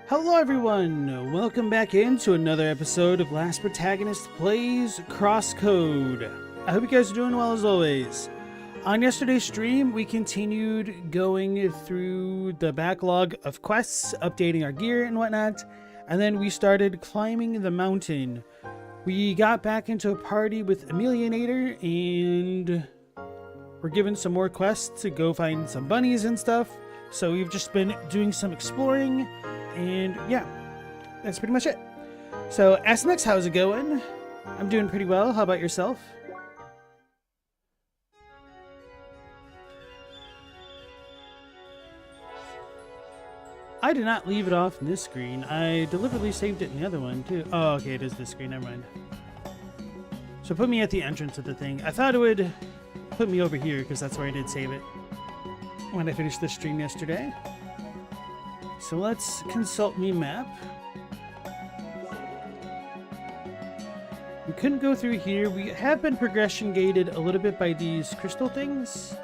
Hello everyone! Welcome back into another episode of Last Protagonist Plays Crosscode. I hope you guys are doing well as always. On yesterday's stream, we continued going through the backlog of quests, updating our gear and whatnot, and then we started climbing the mountain. We got back into a party with Emilionator, and we're given some more quests to go find some bunnies and stuff. So we've just been doing some exploring. And yeah, that's pretty much it. So, SMX, how's it going? I'm doing pretty well. How about yourself? I did not leave it off in this screen. I deliberately saved it in the other one, too. Oh, okay, it is this screen. Never mind. So put me at the entrance of the thing. I thought it would put me over here because that's where I did save it when I finished the stream yesterday. So let's consult me map. We couldn't go through here. We have been progression gated a little bit by these crystal things.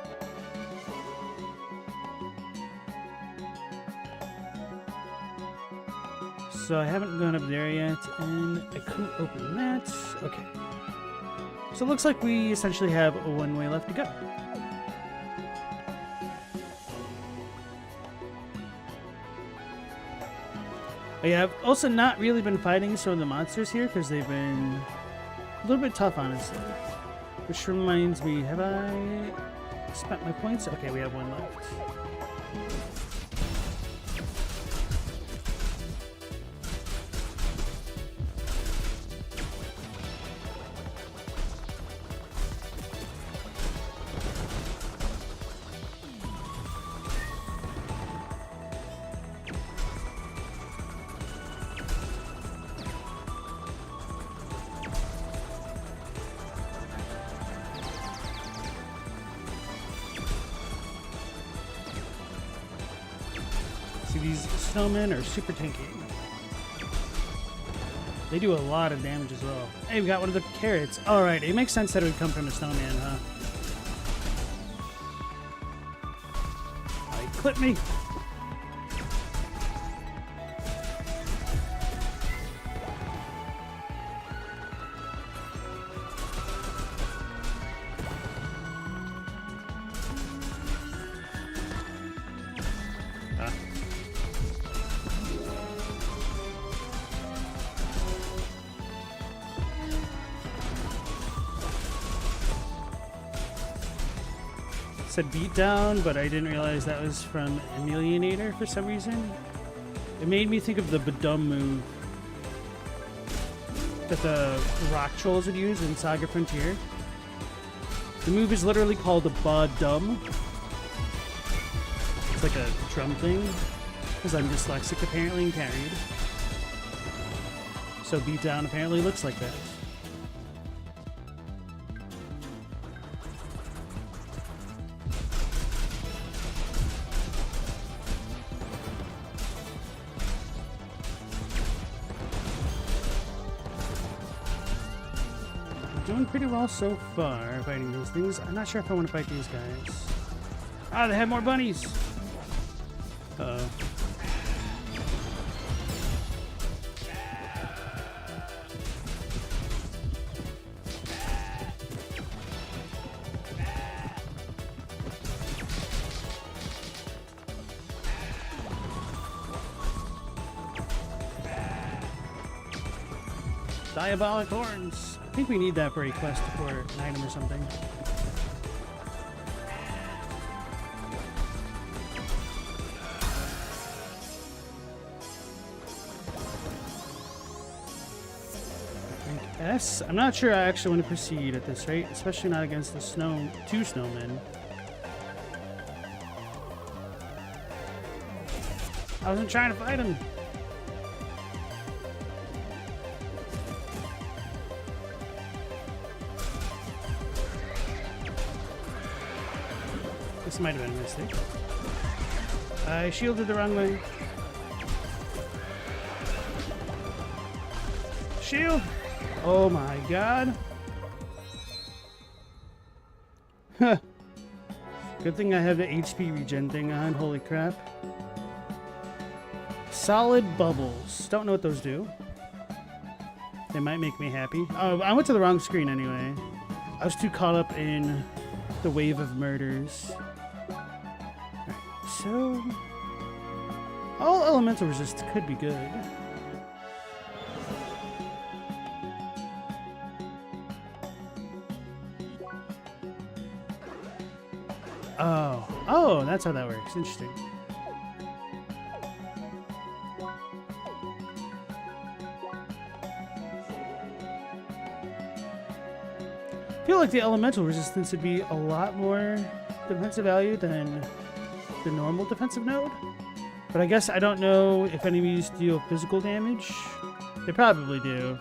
So I haven't gone up there yet, and I couldn't open that. Okay. So it looks like we essentially have one way left to go. I have also not really been fighting some of the monsters here because they've been a little bit tough, honestly. Which reminds me, have I spent my points? Okay, we have one left. These snowmen are super tanky. They do a lot of damage as well. Hey, we got one of the carrots. Alright, it makes sense that it would come from a snowman, huh? Alright, clip me! Said beat down, but I didn't realize that was from Emilionator for some reason. It made me think of the Badum move that the rock trolls would use in Saga Frontier. The move is literally called a Badum. It's like a drum thing, because I'm dyslexic apparently and carried. So beat down apparently looks like that. Doing pretty well so far fighting these things. I'm not sure if I want to fight these guys. Ah, they have more bunnies! Uh-oh. Diabolic horns! I think we need that for a quest for an item or something. S? I'm not sure I actually want to proceed at this rate, especially not against the two snowmen. I wasn't trying to fight him. This might have been a mistake. I shielded the wrong way. Shield! Oh my god. Huh. Good thing I have the HP regen thing on. Holy crap. Solid bubbles. Don't know what those do. They might make me happy. Oh, I went to the wrong screen anyway. I was too caught up in the wave of murders. Alright, so... all elemental resist could be good. Oh, that's how that works. Interesting. I feel like the elemental resistance would be a lot more defensive value than the normal defensive node. But I guess I don't know if enemies deal physical damage. They probably do.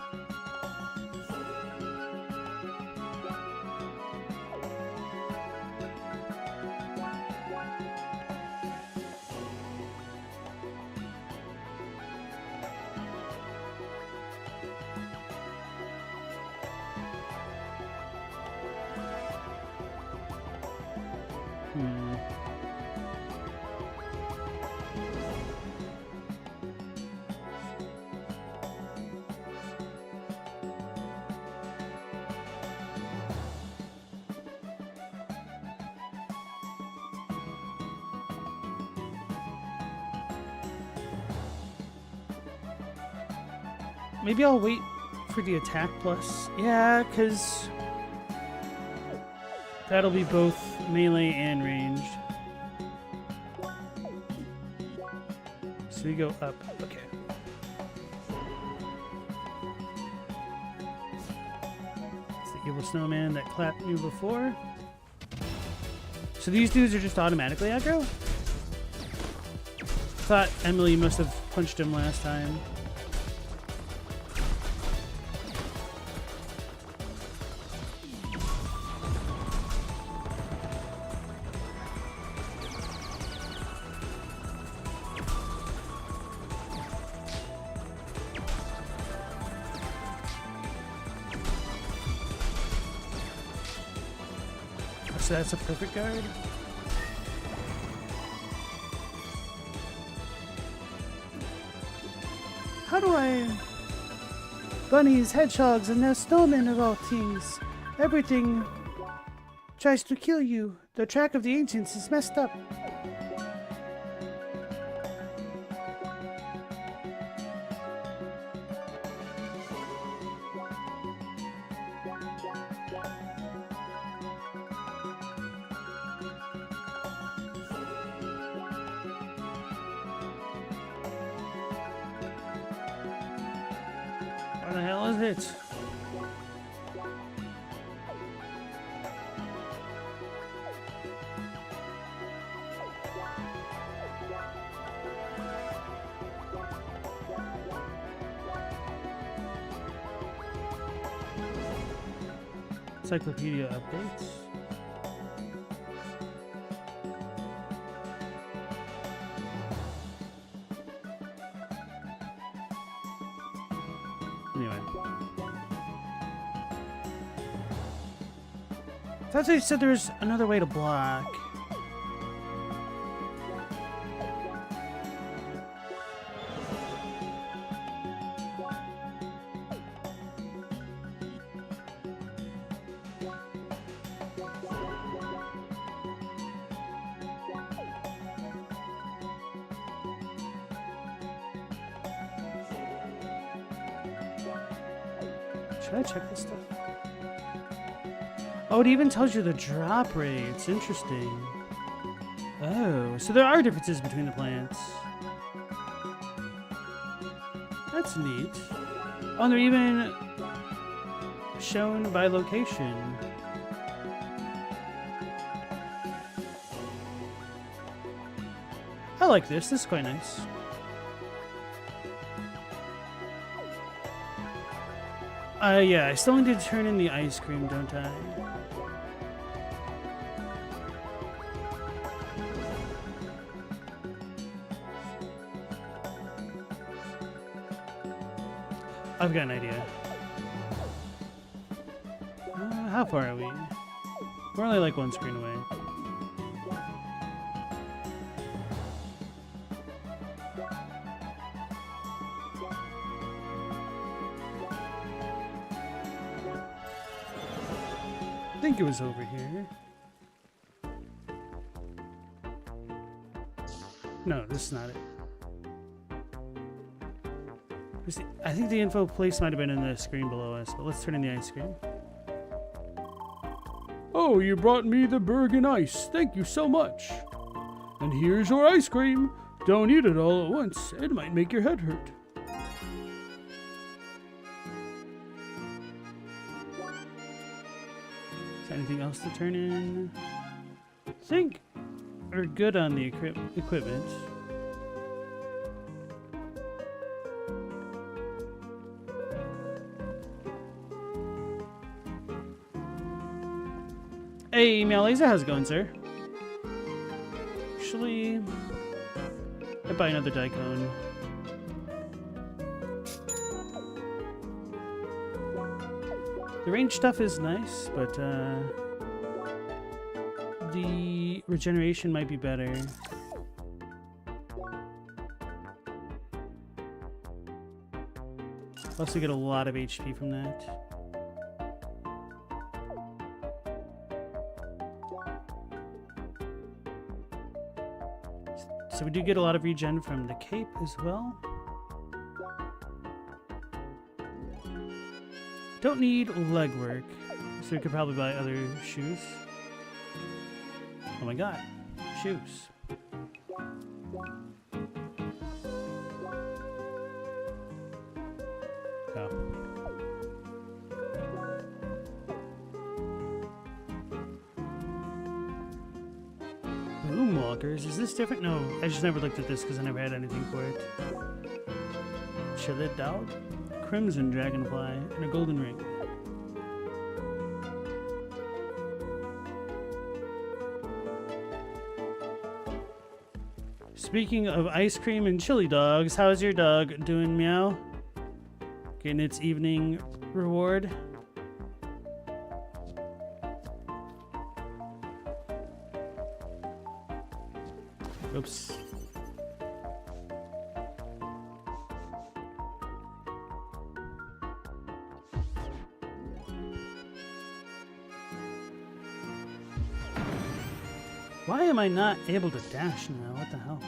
Maybe I'll wait for the attack plus. Yeah, because that'll be both melee and ranged. So we go up. Okay. It's the evil snowman that clapped me before. So these dudes are just automatically aggro? Thought Emily must have punched him last time. So that's a perfect guard. How do I... Bunnies, hedgehogs, and now snowmen of all things. Everything tries to kill you. The track of the ancients is messed up. What the hell is it? Encyclopedia updates. Anyway. I thought they said there's another way to block. Should I check this stuff? Oh, it even tells you the drop rates. Interesting. Oh, so there are differences between the plants. That's neat. Oh, and they're even shown by location. I like this. This is quite nice. Yeah, I still need to turn in the ice cream, don't I? I've got an idea. How far are we? We're only like one screen away. think it was over here. No, this is not it. I think the info place might have been in the screen below us, but let's turn in the ice cream. Oh, you brought me the Bergen ice. Thank you so much. And here's your ice cream. Don't eat it all at once. It might make your head hurt. Is there anything else to turn in? I think we're good on the equipment. Hey, Meowlaser, how's it going, sir? Actually, I'd buy another Daikon. The range stuff is nice, but the regeneration might be better. Also get a lot of HP from that. So we do get a lot of regen from the cape as well. Don't need legwork, so we could probably buy other shoes. Oh my god, shoes. Oh. Boomwalkers, is this different? No, I just never looked at this because I never had anything for it. Chilled Dog, Crimson Dragonfly, and a golden ring. Speaking of ice cream and chili dogs, how's your dog doing, Meow? Getting its evening reward? Oops. Why am I not able to dash now? What the hell?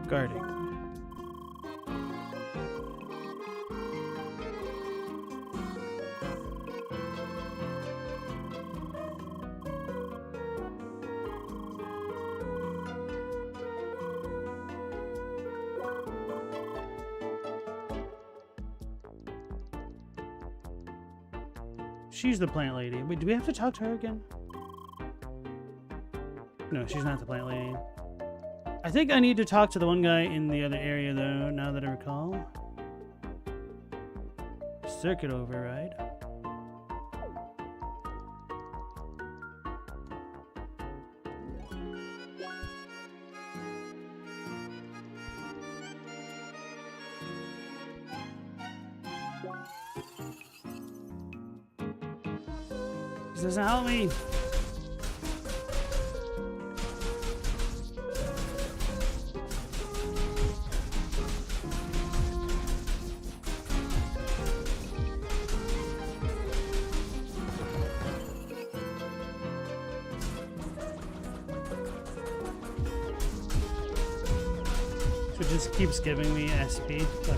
Guarding. She's the plant lady. Wait, do we have to talk to her again? No, she's not the plant lady. I think I need to talk to the one guy in the other area, though, now that I recall. Circuit override. This doesn't help me. So it just keeps giving me SP. Okay.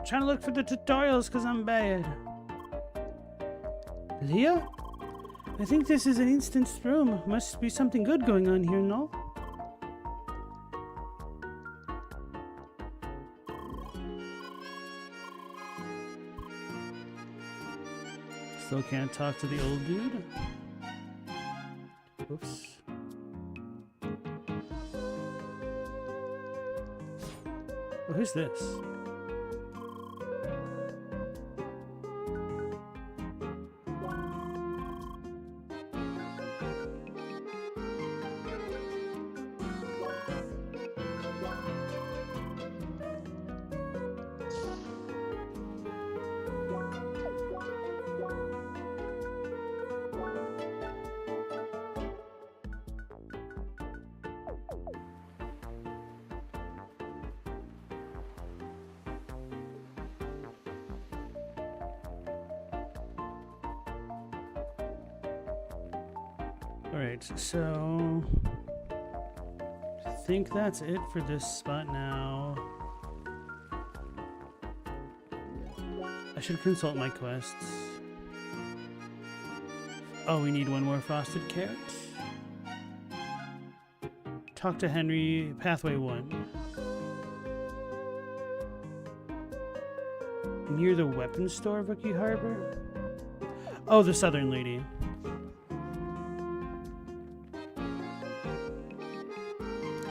Trying to look for the tutorials because I'm bad. Leah? I think this is an instance room. Must be something good going on here, no? Still can't talk to the old dude. Oops. Oh, who's this? Alright, so I think that's it for this spot now. I should consult my quests. Oh, we need one more frosted carrot. Talk to Henry, pathway 1. Near the weapons store of Rookie Harbor? Oh, the southern lady.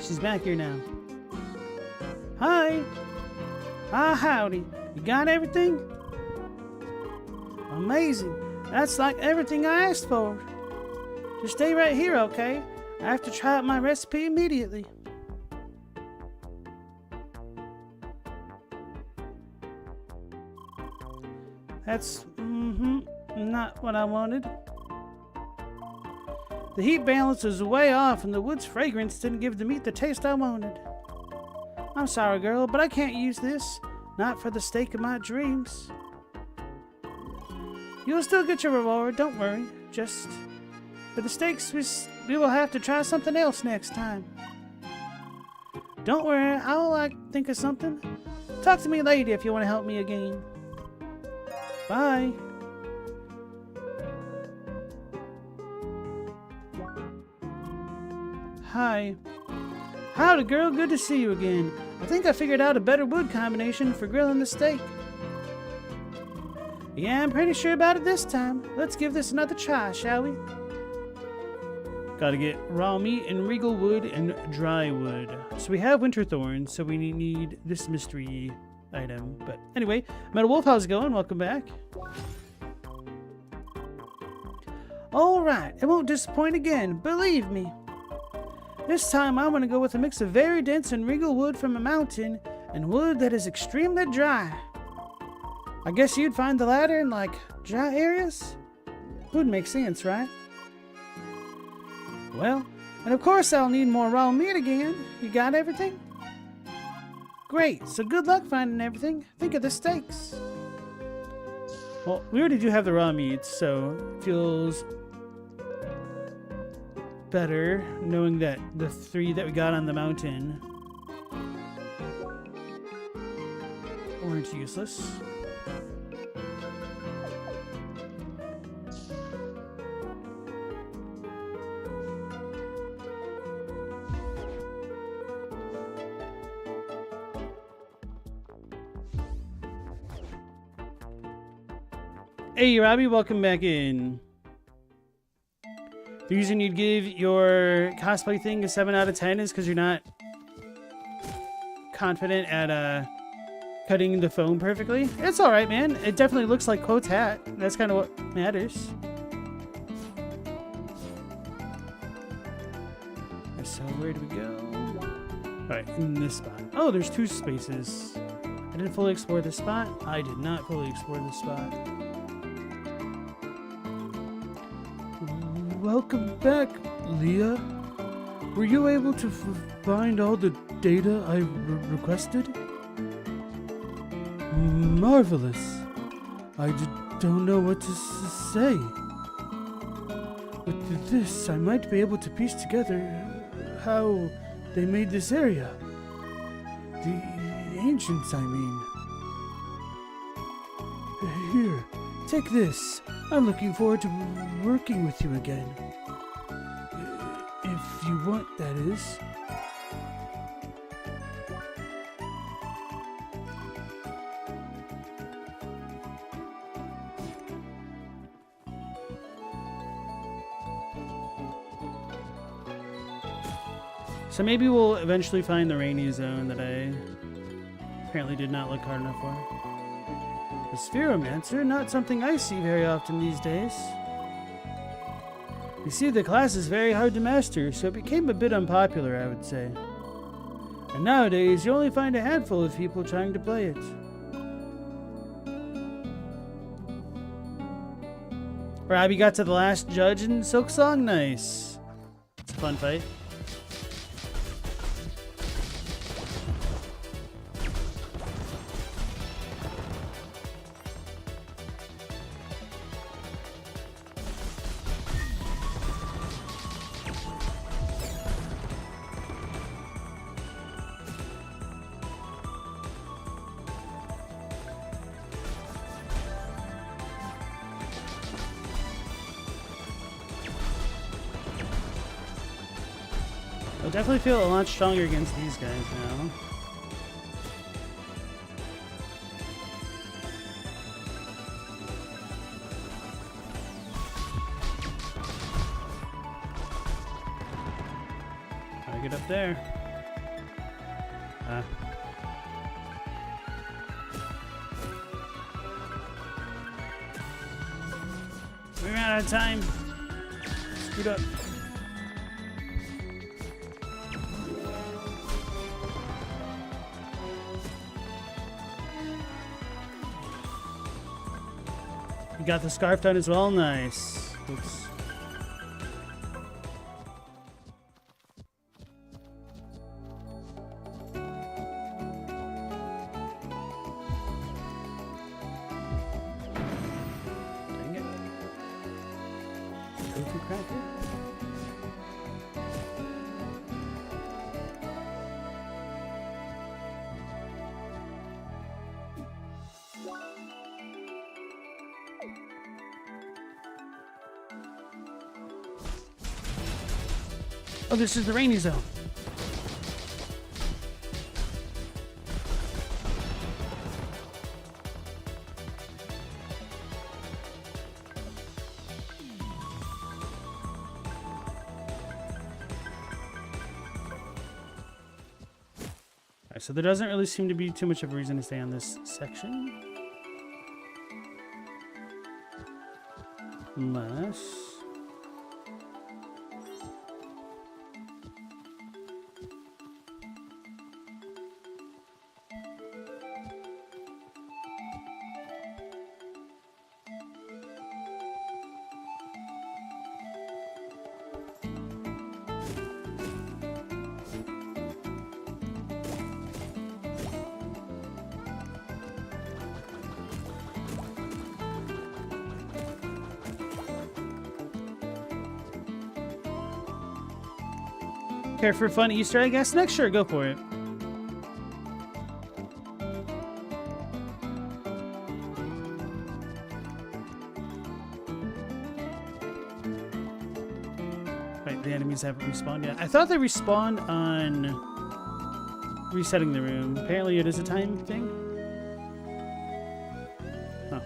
She's back here now. Hi! Ah, howdy. You got everything? Amazing. That's like everything I asked for. Just stay right here, okay? I have to try out my recipe immediately. That's, not what I wanted. The heat balance is way off and the wood's fragrance didn't give the meat the taste I wanted. I'm sorry, girl, but I can't use this. Not for the steak of my dreams. You'll still get your reward, don't worry. Just for the steaks, we will have to try something else next time. Don't worry, I'll think of something. Talk to me later if you want to help me again. Bye. Hi. Howdy, girl. Good to see you again. I think I figured out a better wood combination for grilling the steak. Yeah, I'm pretty sure about it this time. Let's give this another try, shall we? Gotta get raw meat and regal wood and dry wood. So we have winter thorns, so we need this mystery item. But anyway, Metal Wolf, how's it going? Welcome back. Alright, it won't disappoint again, believe me. This time I'm going to go with a mix of very dense and regal wood from a mountain and wood that is extremely dry. I guess you'd find the latter in dry areas? Would make sense, right? Well, and of course I'll need more raw meat again. You got everything? Great, so good luck finding everything. Think of the steaks. Well, we already do have the raw meat, so it feels better knowing that the 3 that we got on the mountain weren't useless. Hey Robbie, welcome back in. The reason you'd give your cosplay thing a 7 out of 10 is because you're not confident at cutting the foam perfectly. It's alright, man. It definitely looks like Quote's hat. That's kind of what matters. So where do we go? Alright, in this spot. Oh, there's 2 spaces. I didn't fully explore this spot. I did not fully explore this spot. Welcome back, Leah. Were you able to find all the data I requested? Marvelous. I don't know what to say. With this, I might be able to piece together how they made this area. The ancients, I mean. Here, take this. I'm looking forward to working with you again. If you want, that is. So maybe we'll eventually find the rainy zone that I apparently did not look hard enough for. A spheromancer, not something I see very often these days. You see, the class is very hard to master, so it became a bit unpopular, I would say. And nowadays, you only find a handful of people trying to play it. Robbie got to the last judge in Silksong? Nice. It's a fun fight. definitely feel a lot stronger against these guys now. Gotta get up there. We ran out of time. Scoot up. You got the scarf done as well? Nice. Oops. Dang it. Tofu cracker? Oh, this is the rainy zone. Alright, so there doesn't really seem to be too much of a reason to stay on this section. Unless... care for a fun Easter egg? Guess next, sure, go for it. Right, the enemies haven't respawned yet. I thought they respawned on resetting the room. Apparently it is a time thing. Oh.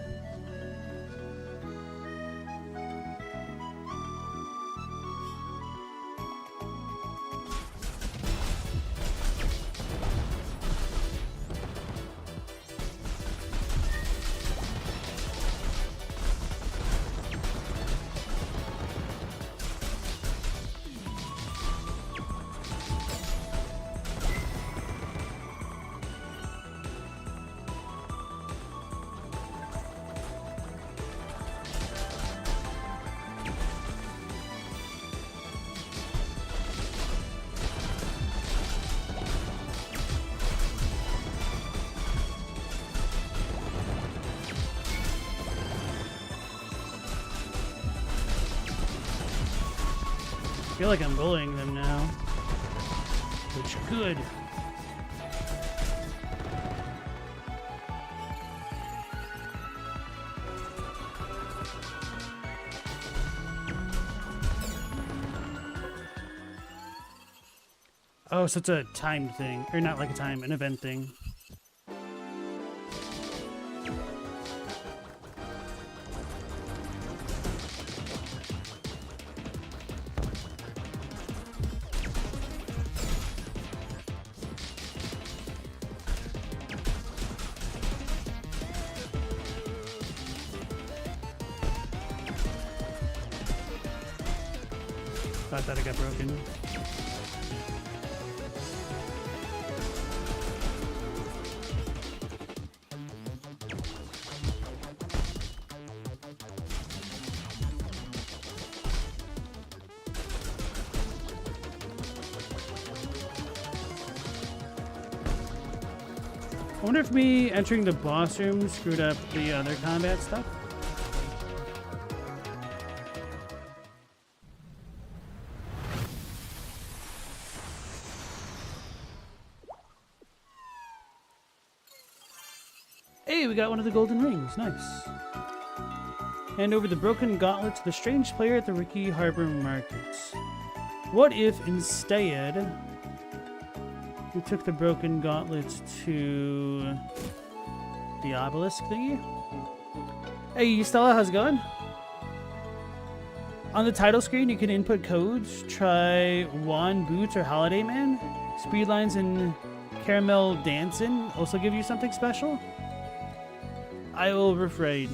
I feel like I'm bullying them now. Which good. Oh, so it's a timed thing. Or not like a time, an event thing. Thought that it got broken. I wonder if me entering the boss room screwed up the other combat stuff. Hey, we got one of the golden rings. Nice. Hand over the broken gauntlet to the strange player at the Ricky Harbor Markets. What if instead we took the broken gauntlet to the obelisk thingy? Hey, Stella, how's it going? On the title screen, you can input codes. Try Juan Boots or Holiday Man. Speedlines and Caramel Dancin' also give you something special. I will refrain.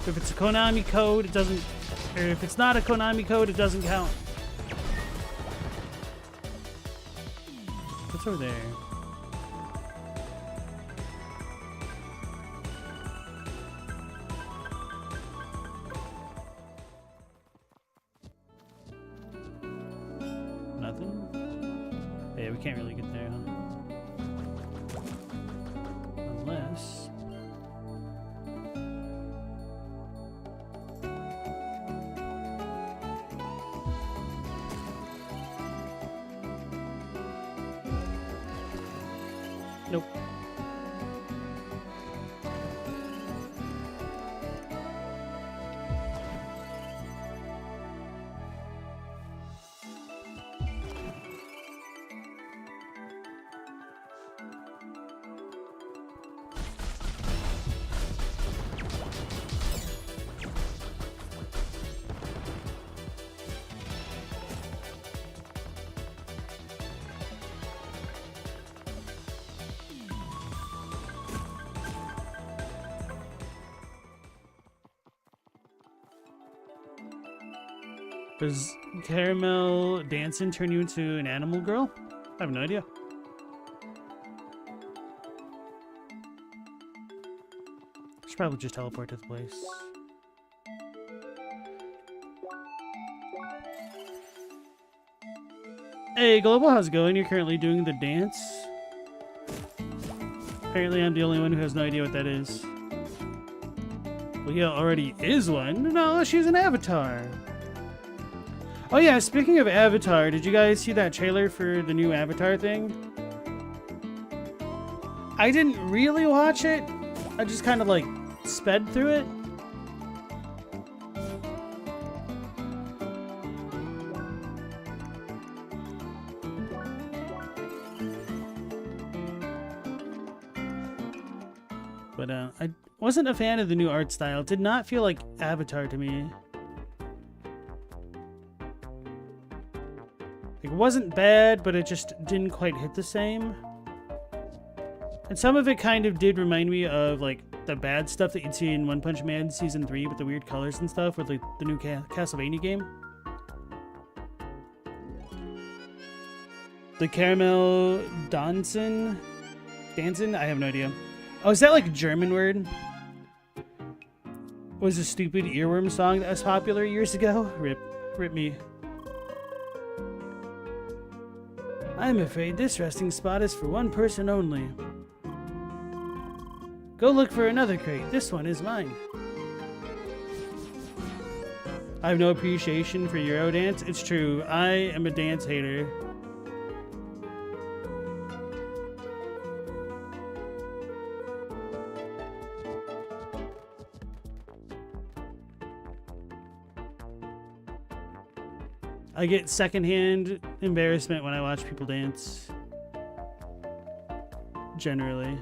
If it's a Konami code, it doesn't... Or if it's not a Konami code, it doesn't count. What's over there? Nothing? Yeah, we can't really get there, huh? Unless... Nope. Does Caramel Dancing turn you into an animal girl? I have no idea. Should probably just teleport to the place. Hey, Global, how's it going? You're currently doing the dance. Apparently I'm the only one who has no idea what that is. Well, yeah, already is one. No, she's an avatar. Oh yeah, speaking of Avatar, did you guys see that trailer for the new Avatar thing? I didn't really watch it. I just kind of like sped through it. But I wasn't a fan of the new art style. It did not feel like Avatar to me. It wasn't bad, but it just didn't quite hit the same. And some of it kind of did remind me of like the bad stuff that you'd see in One Punch Man Season 3 with the weird colors and stuff with like the new Castlevania game. The Caramel Dancin'? I have no idea. Oh, is that like a German word? Was a stupid earworm song that was popular years ago? Rip me. I'm afraid this resting spot is for one person only. Go look for another crate. This one is mine. I have no appreciation for Eurodance. It's true. I am a dance hater. I get secondhand embarrassment when I watch people dance. Generally.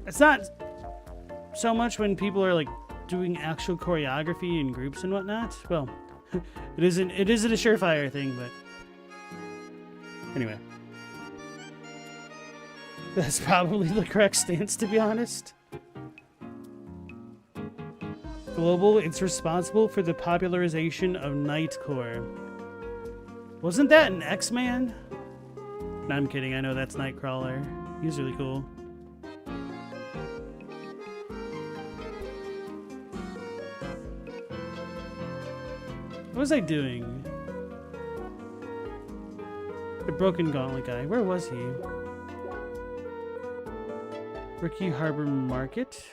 It's not so much when people are like doing actual choreography in groups and whatnot. Well, it isn't a surefire thing, but anyway. That's probably the correct stance, to be honest. Global, it's responsible for the popularization of Nightcore. Wasn't that an X-Man? No, I'm kidding. I know that's Nightcrawler. He's really cool. What was I doing? The Broken Gauntlet guy. Where was he? Ricky Harbor Market?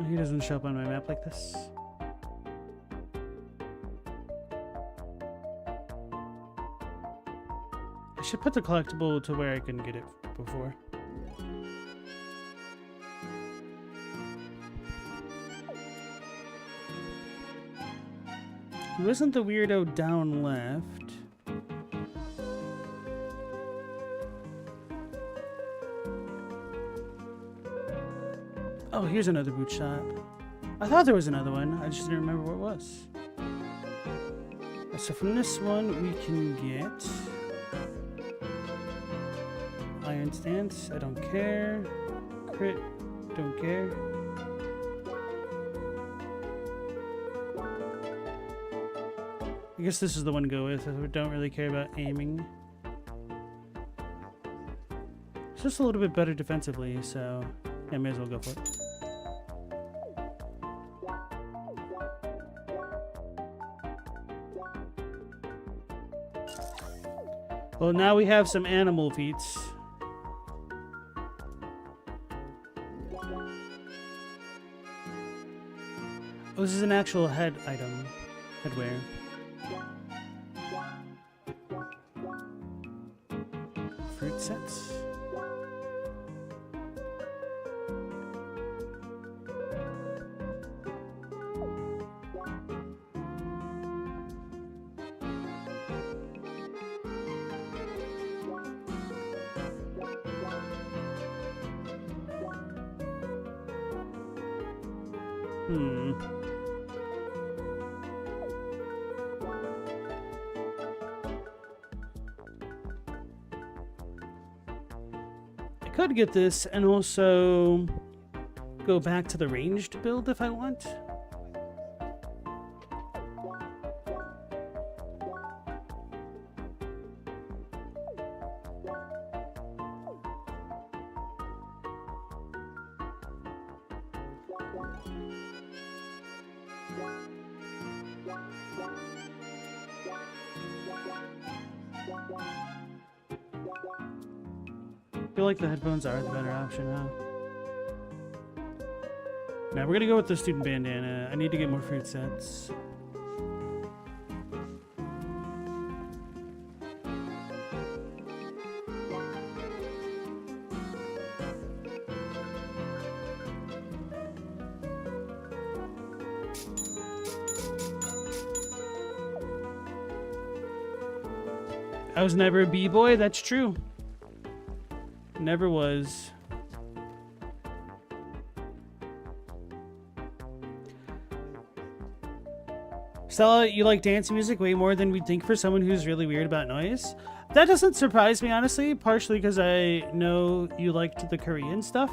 He doesn't show up on my map like this. I should put the collectible to where I couldn't get it before. He wasn't the weirdo down left. Oh, here's another boot shop. I thought there was another one. I just didn't remember what it was. So from this one, we can get iron stance. I don't care. Crit. Don't care. I guess this is the one to go with. I don't really care about aiming. It's just a little bit better defensively, so yeah, may as well go for it. Well, now we have some animal feats. Oh, this is an actual head item. Headwear. Fruit sets. I could get this and also go back to the ranged build if I want. I feel like the headphones are the better option, huh? Now we're gonna go with the student bandana. I need to get more fruit sets. I was never a b-boy, that's true. Never was. Stella, you like dance music way more than we'd think for someone who's really weird about noise? That doesn't surprise me, honestly, partially because I know you liked the Korean stuff.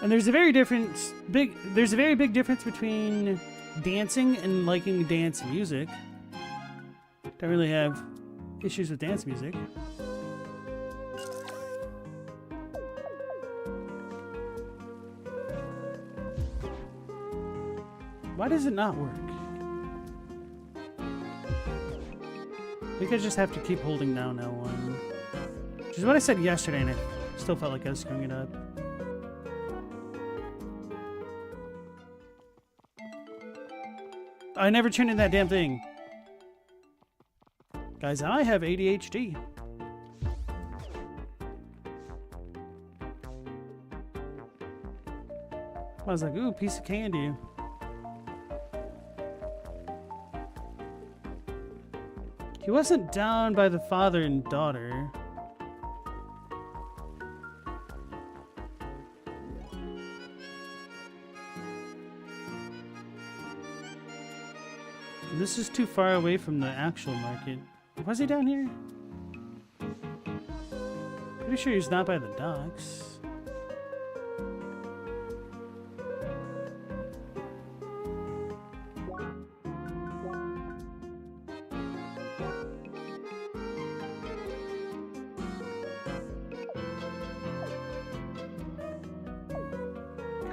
And there's a very big difference between dancing and liking dance music. Don't really have issues with dance music. Why does it not work? I think I just have to keep holding down L1. Which is what I said yesterday, and I still felt like I was screwing it up. I never turned in that damn thing. Guys, I have ADHD. I was like, ooh, piece of candy. He wasn't down by the father and daughter. This is too far away from the actual market. Was he down here? Pretty sure he's not by the docks.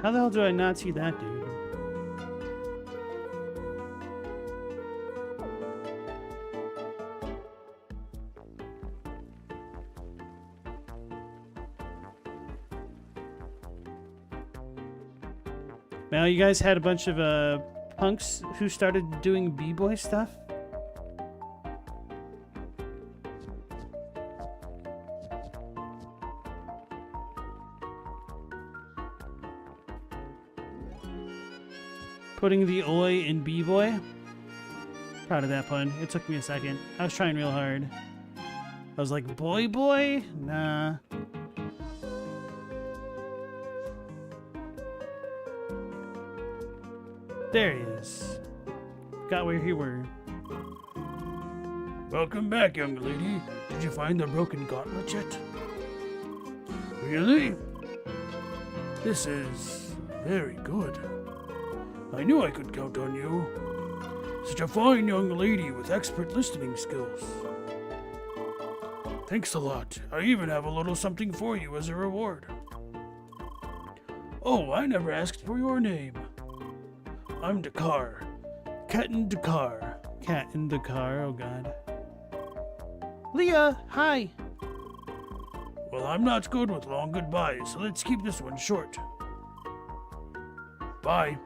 How the hell do I not see that dude? Now you guys had a bunch of punks who started doing b-boy stuff. Putting the oi in b-boy. Proud of that pun. It took me a second. I was trying real hard. I was like, boy boy? Nah. There he is. Got where he were. Welcome back, young lady. Did you find the broken gauntlet yet? Really? This is very good. I knew I could count on you. Such a fine young lady with expert listening skills. Thanks a lot. I even have a little something for you as a reward. Oh, I never asked for your name. I'm Dakar. Captain Dakar. Cat in Dakar, oh god. Leah, hi. Well, I'm not good with long goodbyes, so let's keep this one short. Bye.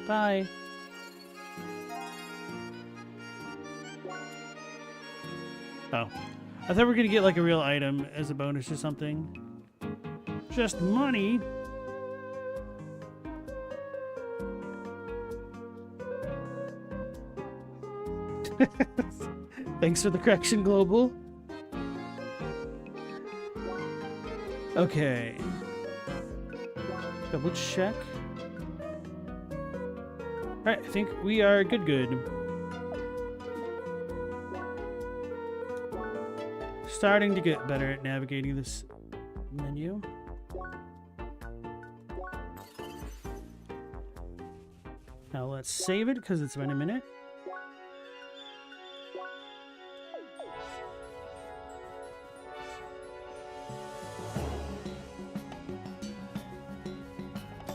Bye. Oh. I thought we were gonna get like a real item as a bonus or something. Just money? Thanks for the correction, Global. Okay. Double check. Alright, I think we are good. Starting to get better at navigating this menu. Now let's save it because it's been a minute.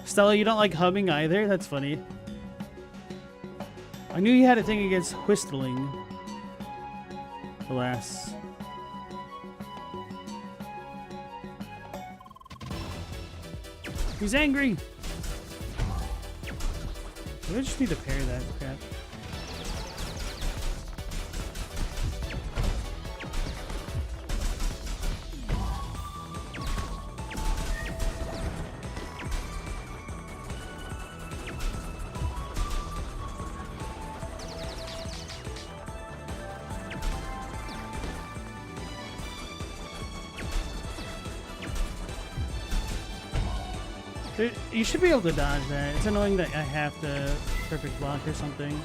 Stella, you don't like humming either? That's funny. I knew you had a thing against whistling. Alas. He's angry! I just need to parry that crap. You should be able to dodge that. It's annoying that I have to perfect block or something.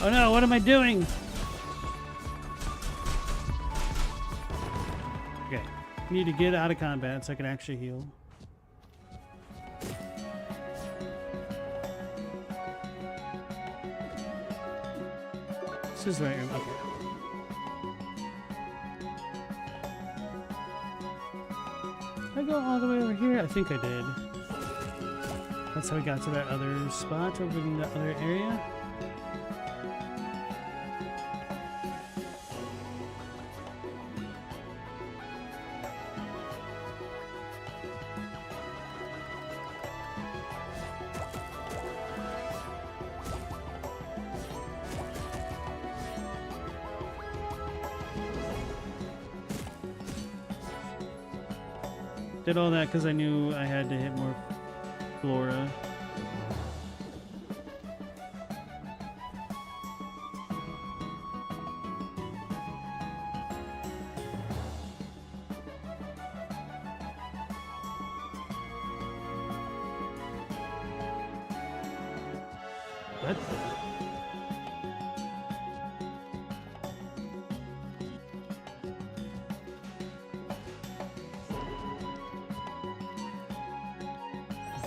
Oh no, what am I doing? Okay, need to get out of combat so I can actually heal. This is the right room, okay. Did I go all the way over here? I think I did. That's how we got to that other spot over in that other area. Did all that because I knew I had to hit more flora. What?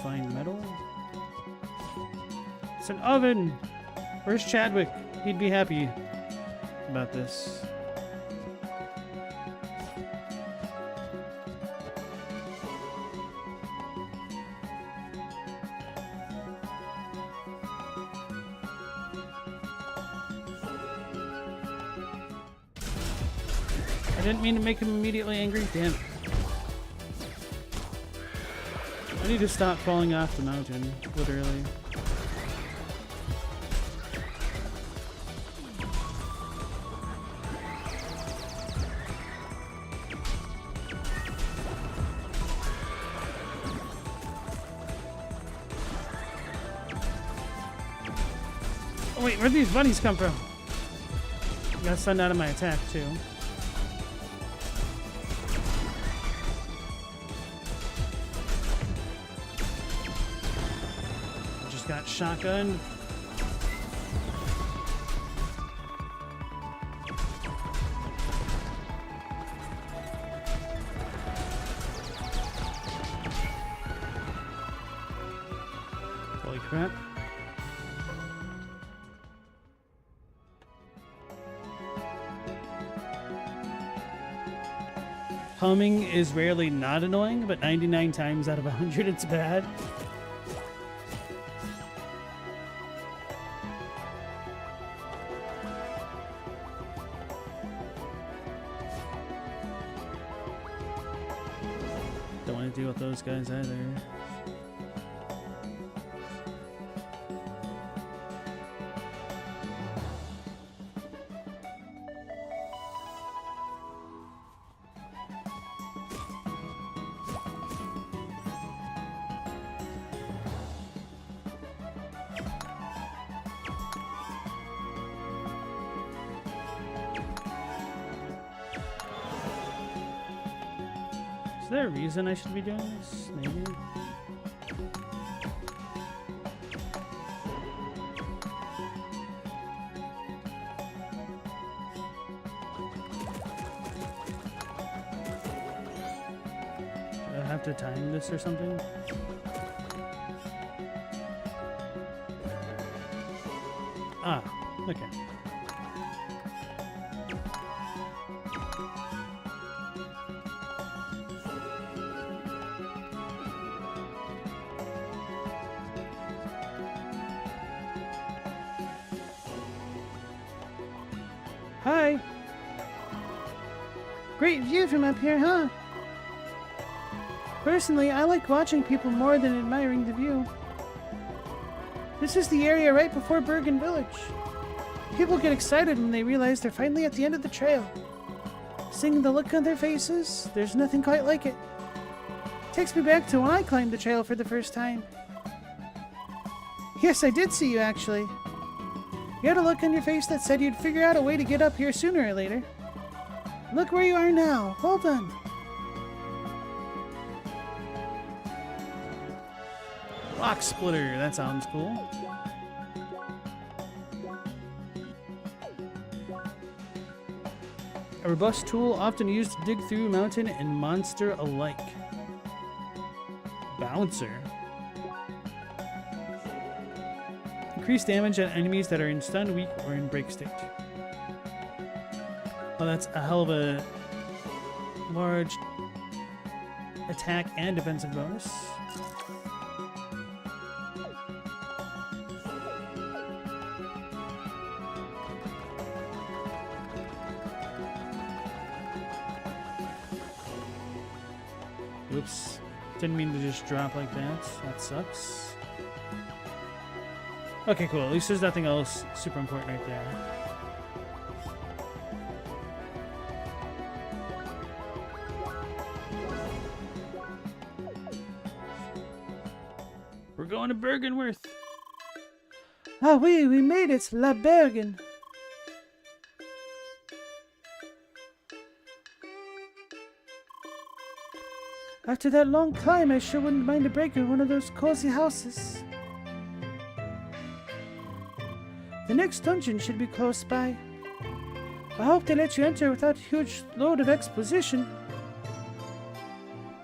Fine metal. It's an oven. Where's Chadwick? He'd be happy about this. I didn't mean to make him immediately angry. Damn. I need to stop falling off the mountain, literally. Oh wait, where'd these bunnies come from? I got stunned out of my attack too. Just got shotgunned. Holy crap. Humming is rarely not annoying, but 99 times out of 100 it's bad. Don't want to deal with those guys either. Is there a reason I should be doing this? Maybe? Do I have to time this or something? Ah, okay. Hi! Great view from up here, huh? Personally, I like watching people more than admiring the view. This is the area right before Bergen Village. People get excited when they realize they're finally at the end of the trail. Seeing the look on their faces, there's nothing quite like it. Takes me back to when I climbed the trail for the first time. Yes, I did see you, actually. You had a look on your face that said you'd figure out a way to get up here sooner or later. Look where you are now. Well done. Rock splitter. That sounds cool. A robust tool often used to dig through mountain and monster alike. Bouncer. Increase damage on enemies that are in stun, weak, or in break state. Oh, that's a hell of a large attack and defensive bonus. Oops. Didn't mean to just drop like that. That sucks. Okay, cool. At least there's nothing else super important right there. We're going to Bergenworth. Ah, oui, we made it. La Bergen. After that long climb, I sure wouldn't mind a break in one of those cozy houses. The next dungeon should be close by. I hope they let you enter without a huge load of exposition.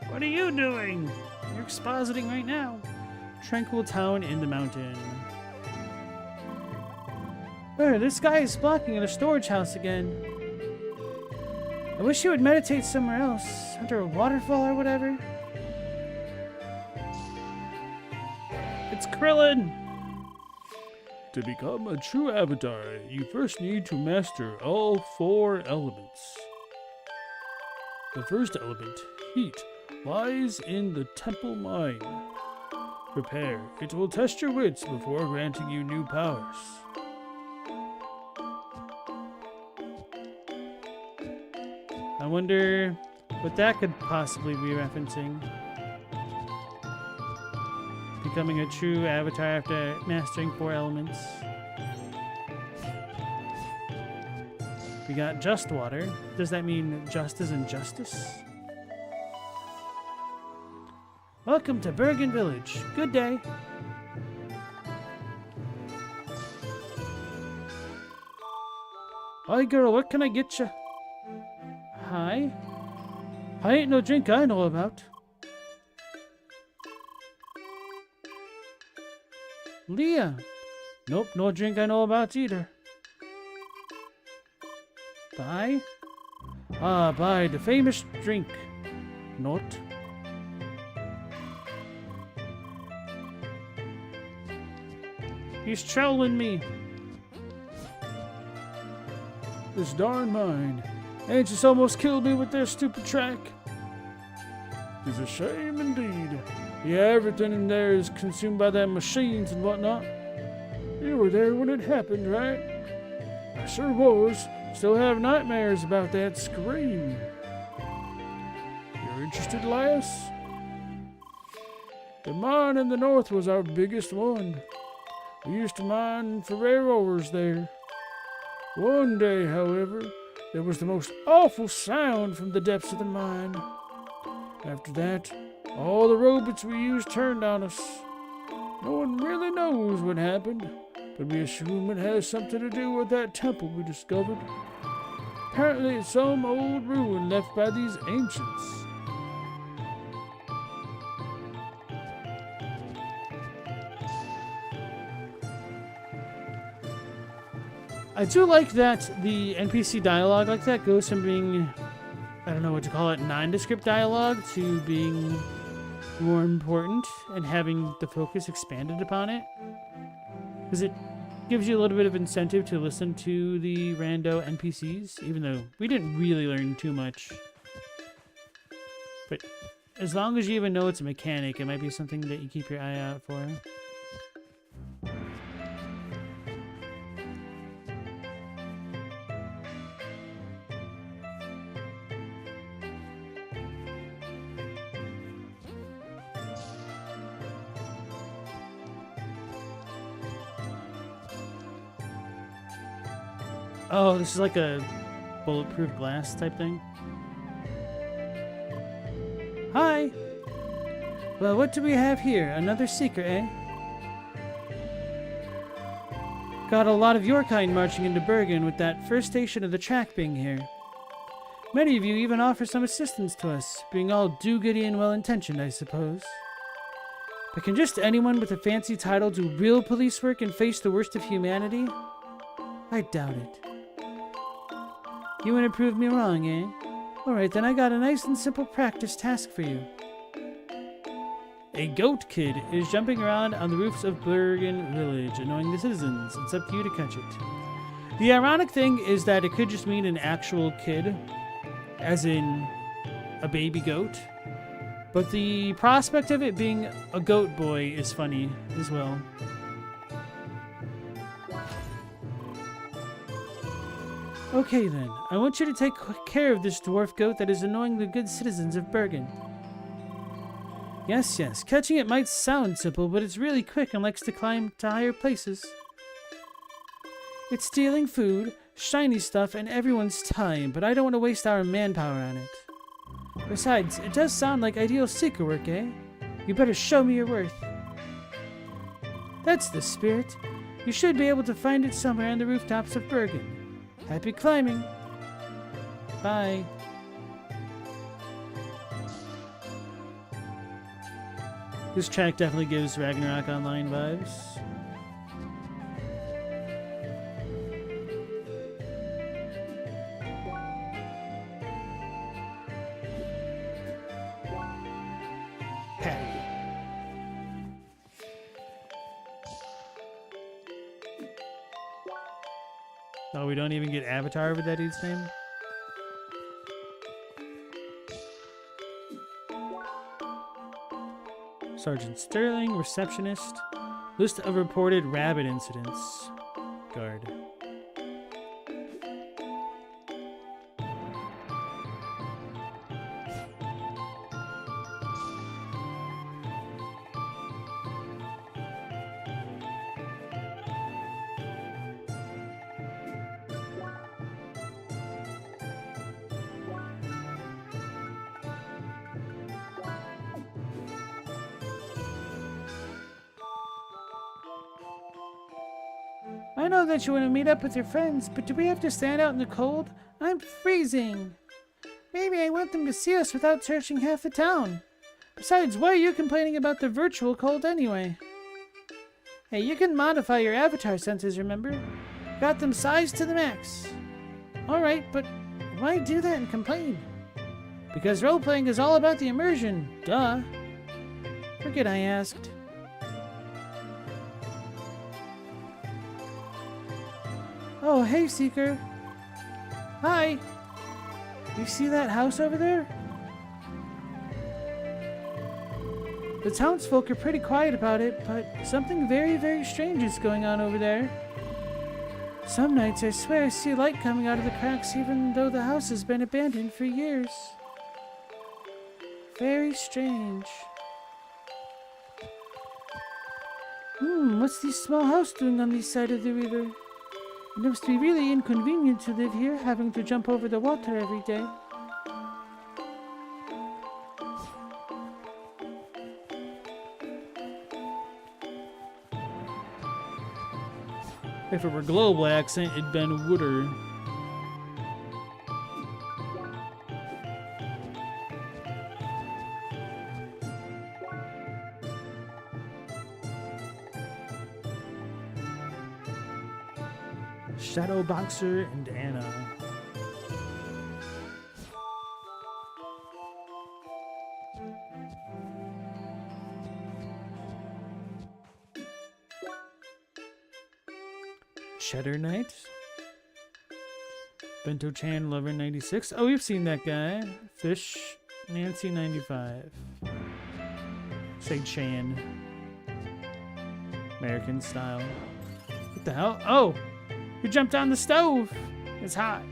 What are you doing? You're expositing right now. Tranquil town in the mountain. This guy is blocking at a storage house again. I wish you would meditate somewhere else, under a waterfall or whatever. It's Krillin! To become a true avatar, you first need to master all 4 elements. The first element, heat, lies in the temple mine. Prepare. It will test your wits before granting you new powers. I wonder what that could possibly be referencing. Becoming a true avatar after mastering 4 elements. We got just water. Does that mean just as in justice? Welcome to Bergen Village. Good day. Hi girl, what can I get you? Hi? I ain't no drink I know about. Leah. Nope, no drink I know about either. Buy? Ah, buy the famous drink. Not. He's trolling me. This darn mine. Ancients almost killed me with their stupid track. It's a shame indeed. Yeah, everything in there is consumed by them machines and whatnot. You were there when it happened, right? I sure was. Still have nightmares about that scream. You're interested, lass? The mine in the north was our biggest one. We used to mine for rare ores there. One day, however, there was the most awful sound from the depths of the mine. After that, all the robots we used turned on us. No one really knows what happened, but we assume it has something to do with that temple we discovered. Apparently it's some old ruin left by these ancients. I do like that the NPC dialogue like that goes from being, I don't know what to call it, nondescript dialogue to being more important and having the focus expanded upon it. Because it gives you a little bit of incentive to listen to the rando NPCs, even though we didn't really learn too much. But as long as you even know it's a mechanic, it might be something that you keep your eye out for. Oh, this is like a bulletproof glass type thing. Hi! Well, what do we have here? Another seeker, eh? Got a lot of your kind marching into Bergen with that first station of the track being here. Many of you even offer some assistance to us, being all do-goody and well-intentioned, I suppose. But can just anyone with a fancy title do real police work and face the worst of humanity? I doubt it. You want to prove me wrong, eh? Alright, then I got a nice and simple practice task for you. A goat kid is jumping around on the roofs of Bergen Village, annoying the citizens. It's up to you to catch it. The ironic thing is that it could just mean an actual kid, as in a baby goat. But the prospect of it being a goat boy is funny as well. Okay then, I want you to take care of this dwarf goat that is annoying the good citizens of Bergen. Yes, catching it might sound simple, but it's really quick and likes to climb to higher places. It's stealing food, shiny stuff, and everyone's time, but I don't want to waste our manpower on it. Besides, it does sound like ideal seeker work, eh? You better show me your worth. That's the spirit. You should be able to find it somewhere on the rooftops of Bergen. Happy climbing. Bye. This track definitely gives Ragnarok Online vibes. Oh, we don't even get Avatar with that dude's name? Sergeant Sterling, receptionist. List of reported rabbit incidents. Guard. I know that you want to meet up with your friends, but do we have to stand out in the cold? I'm freezing. Maybe I want them to see us without searching half the town. Besides, why are you complaining about the virtual cold anyway? Hey, you can modify your avatar senses, remember? Got them sized to the max. Alright, but why do that and complain? Because role-playing is all about the immersion. Duh. Forget I asked. Oh, hey, Seeker. Hi. You see that house over there? The townsfolk are pretty quiet about it, but something very, very strange is going on over there. Some nights I swear I see light coming out of the cracks even though the house has been abandoned for years. Very strange. What's this small house doing on this side of the river? It must be really inconvenient to live here, having to jump over the water every day. If it were global accent, it'd been Wooder. Shadow Boxer and Anna. Cheddar Knight. Bento Chan Lover 96. Oh, we've seen that guy. Fish Nancy 95. Say Chan. American style. What the hell? Oh! You jumped on the stove! It's hot.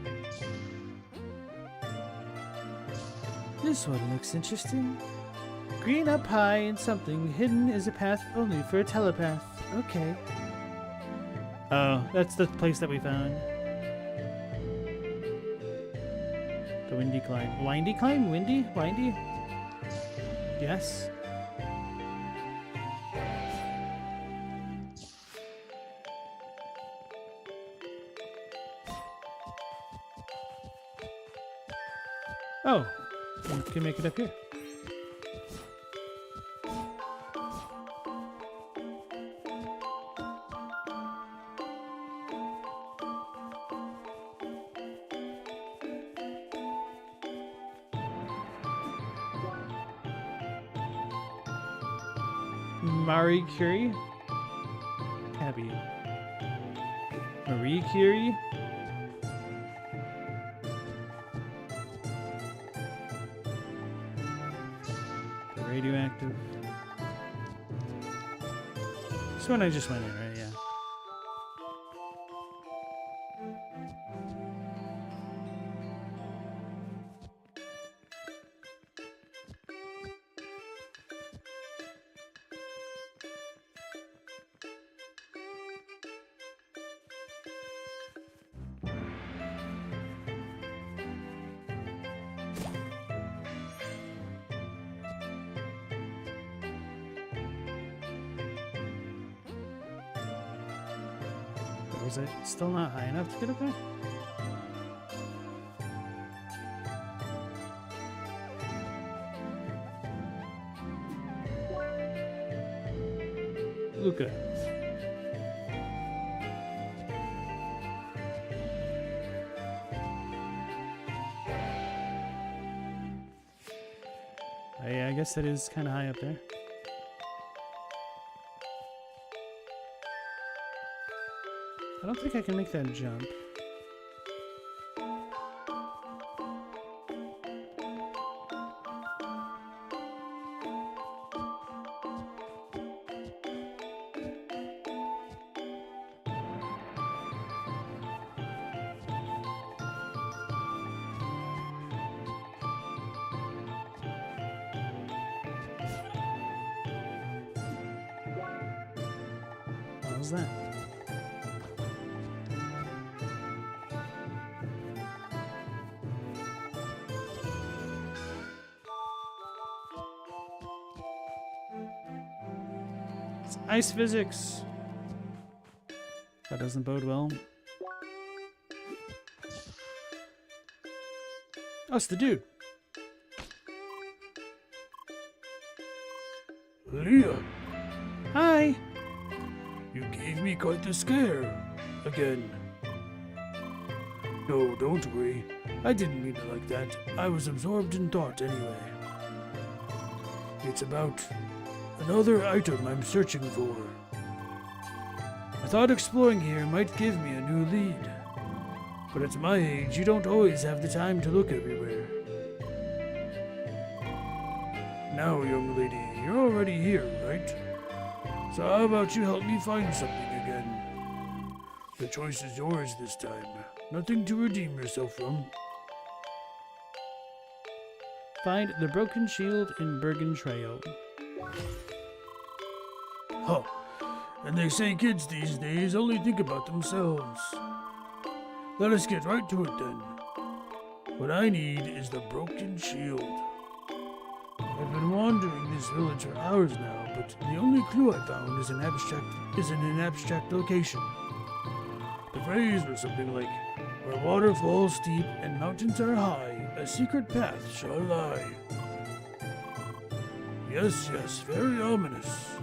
This one looks interesting. Green up high and something hidden is a path only for a telepath. Okay. Oh, that's the place that we found. The windy climb. Windy climb? Windy? Windy? Yes. Oh, you can make it up here. Marie Curie? Tabby. Marie Curie? Radioactive. This one I just went in, right? Yeah. Was it still not high enough to get up there? Luca. Yeah, I guess that is kind of high up there. I don't think I can make that jump. hell's that? It's ice physics. That doesn't bode well. Oh, it's the dude. Leah, Hi. you gave me quite the scare. Again. No, don't worry. I didn't mean it like that. I was absorbed in thought anyway. It's about another item I'm searching for. I thought exploring here might give me a new lead. But at my age, you don't always have the time to look everywhere. Now, young lady, you're already here, right? So how about you help me find something again? The choice is yours this time. Nothing to redeem yourself from. Find the broken shield in Bergen Trail. Huh. And they say kids these days only think about themselves. Let us get right to it then. What I need is the broken shield. I've been wandering this village for hours now, but the only clue I found is in an abstract location. The phrase was something like, "Where water falls steep and mountains are high, a secret path shall lie." Yes, very ominous.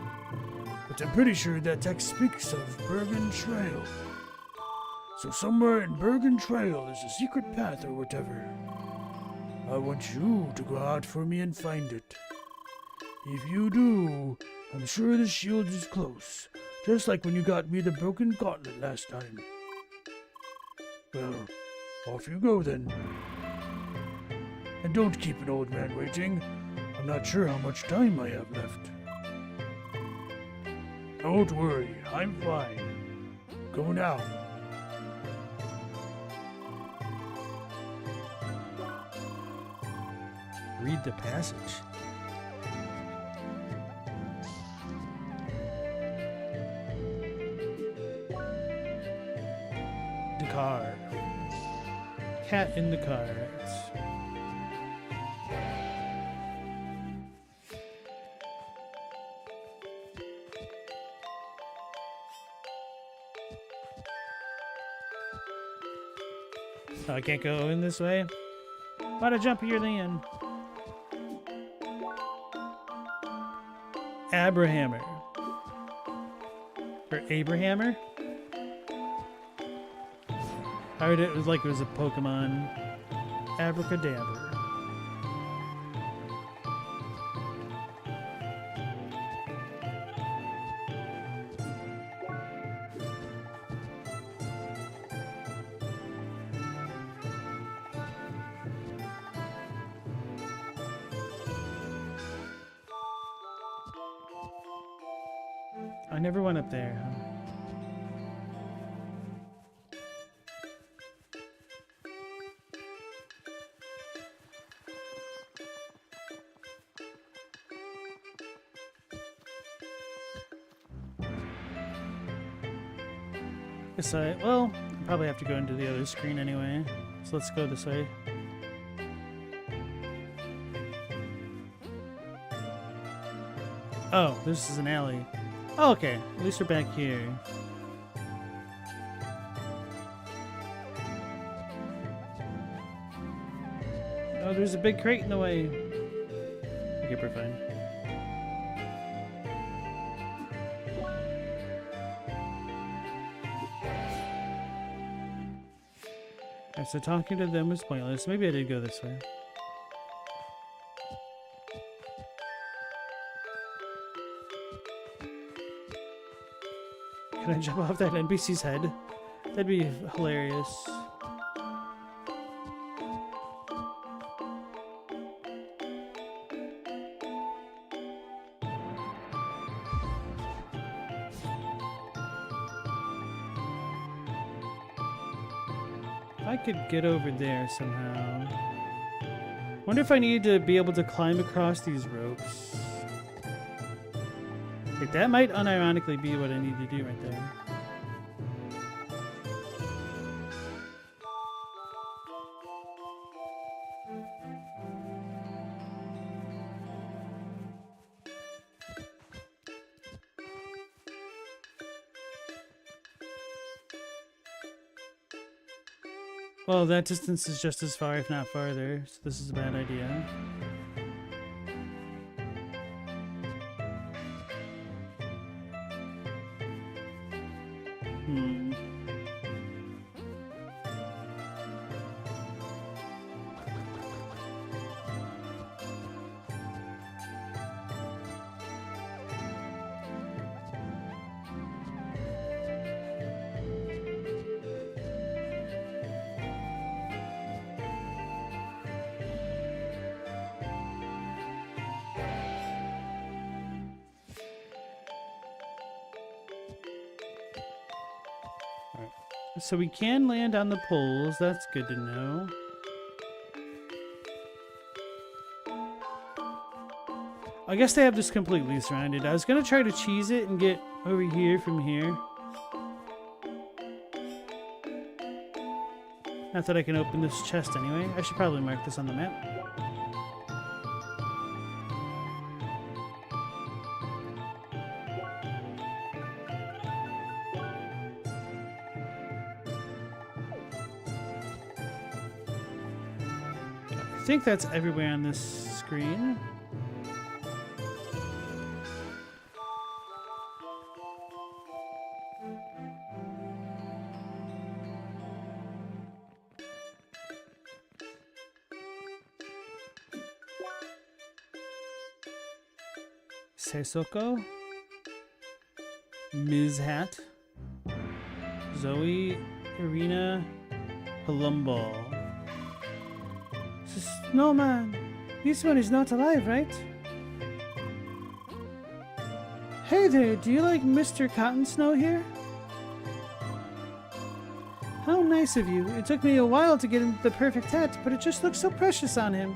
But I'm pretty sure that text speaks of Bergen Trail. So somewhere in Bergen Trail is a secret path or whatever. I want you to go out for me and find it. If you do, I'm sure the shield is close, just like when you got me the broken gauntlet last time. Well, off you go then. And don't keep an old man waiting. I'm not sure how much time I have left. Don't worry, I'm fine. Go now. Read the passage. The car. Cat in the car. Oh, I can't go in this way? Why'd I jump here then? Abrahammer. Or Abrahammer? I heard it was like it was a Pokemon. Abracadabra. I never went up there, huh? This way. Well, I'll probably have to go into the other screen anyway. So let's go this way. Oh, this is an alley. Oh, okay. At least we're back here. Oh, there's a big crate in the way. Okay, we're fine. Alright, so talking to them was pointless. Maybe I did go this way. Can I jump off that NPC's head? That'd be hilarious. If I could get over there somehow. Wonder if I need to be able to climb across these ropes. Like, that might unironically be what I need to do right there. Well, that distance is just as far, if not farther, so this is a bad idea. So we can land on the poles. That's good to know. I guess they have this completely surrounded. I was going to try to cheese it and get over here from here. Not that I can open this chest anyway. I should probably mark this on the map. I think that's everywhere on this screen. Seisoko, Ms. Hat, Zoe, Irina, Palumbal. Snowman, this one is not alive, right? Hey there, do you like Mr. Cotton Snow here? How nice of you. It took me a while to get him the perfect hat, but it just looks so precious on him.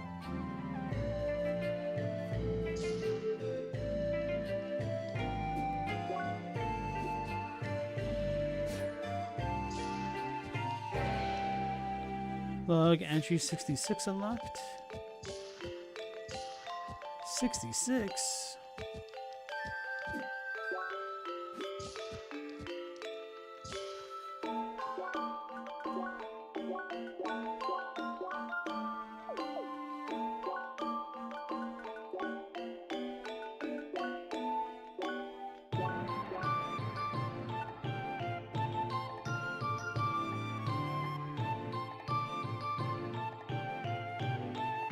Log entry 66 unlocked. 66.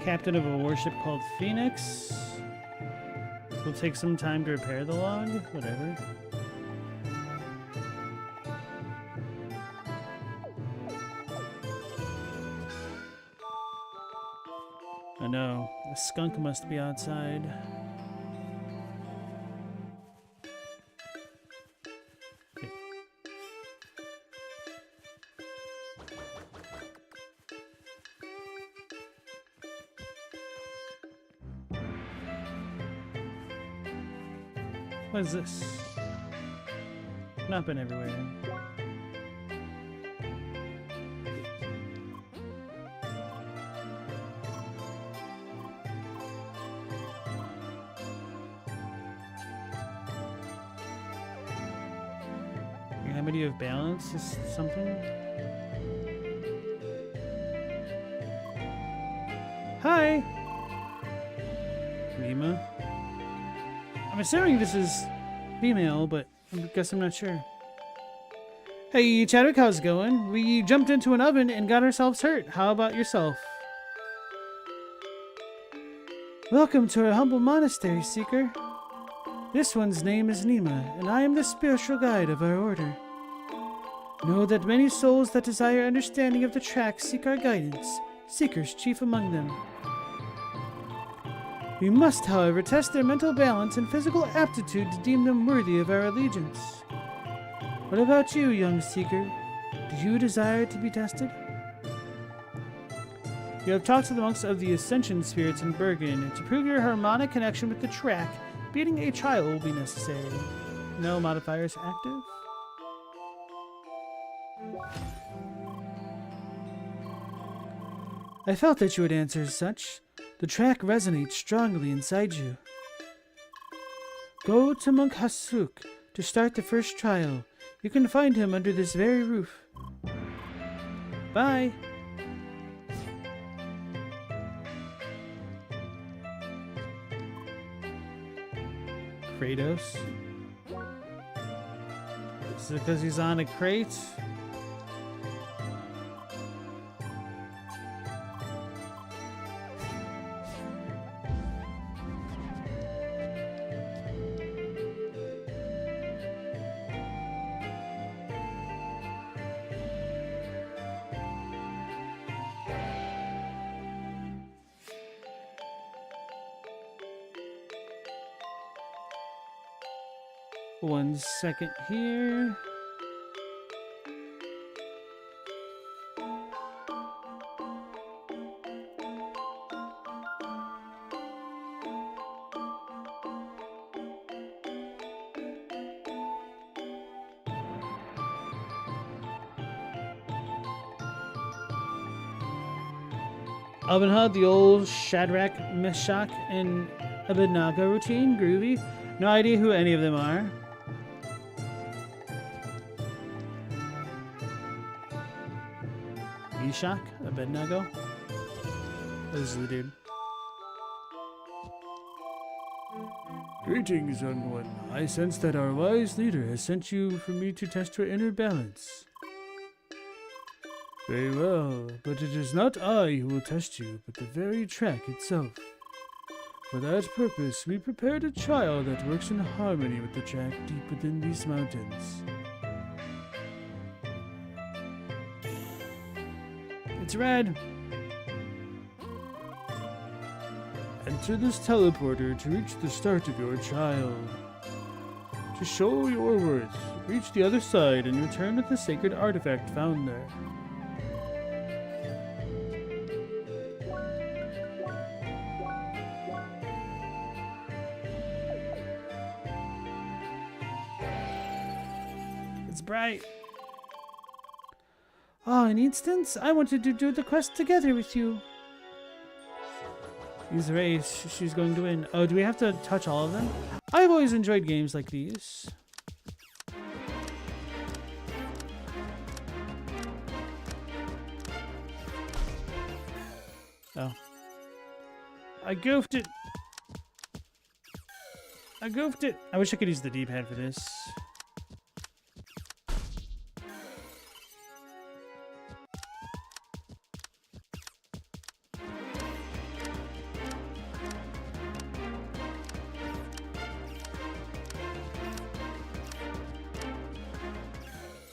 Captain of a warship called Phoenix. Will take some time to repair the log. Whatever. Oh no, the skunk must be outside. Okay. What is this? Not been everywhere. Remedy of balance is something. Hi! Nima. I'm assuming this is female, but I guess I'm not sure. Hey, Chadwick, how's it going? We jumped into an oven and got ourselves hurt. How about yourself? Welcome to our humble monastery, Seeker. This one's name is Nima, and I am the spiritual guide of our order. Know that many souls that desire understanding of the track seek our guidance, Seekers chief among them. We must, however, test their mental balance and physical aptitude to deem them worthy of our allegiance. What about you, young Seeker? Do you desire to be tested? You have talked to the monks of the Ascension Spirits in Bergen, and to prove your harmonic connection with the track, Beating a trial will be necessary. No modifiers active. I felt that you would answer as such. The track resonates strongly inside you. Go to Monk Hasuk to start the first trial. You can find him under this very roof. Bye! Kratos. Is it because he's on a crate? One second here. Abinah, the old Shadrach, Meshach, and Abednego routine. Groovy. No idea who any of them are. Meshach? Abednego? This is the dude. Greetings, young one. I sense that our wise leader has sent you for me to test your inner balance. Very well, but it is not I who will test you, but the very track itself. For that purpose, we prepared a trial that works in harmony with the track deep within these mountains. It's red. Enter this teleporter to reach the start of your trial. To show your worth, reach the other side and return with the sacred artifact found there. It's bright. Oh, an instance? I wanted to do the quest together with you. Use the race. She's going to win. Oh, do we have to touch all of them? I've always enjoyed games like these. Oh. I goofed it. I goofed it. I wish I could use the D-pad for this.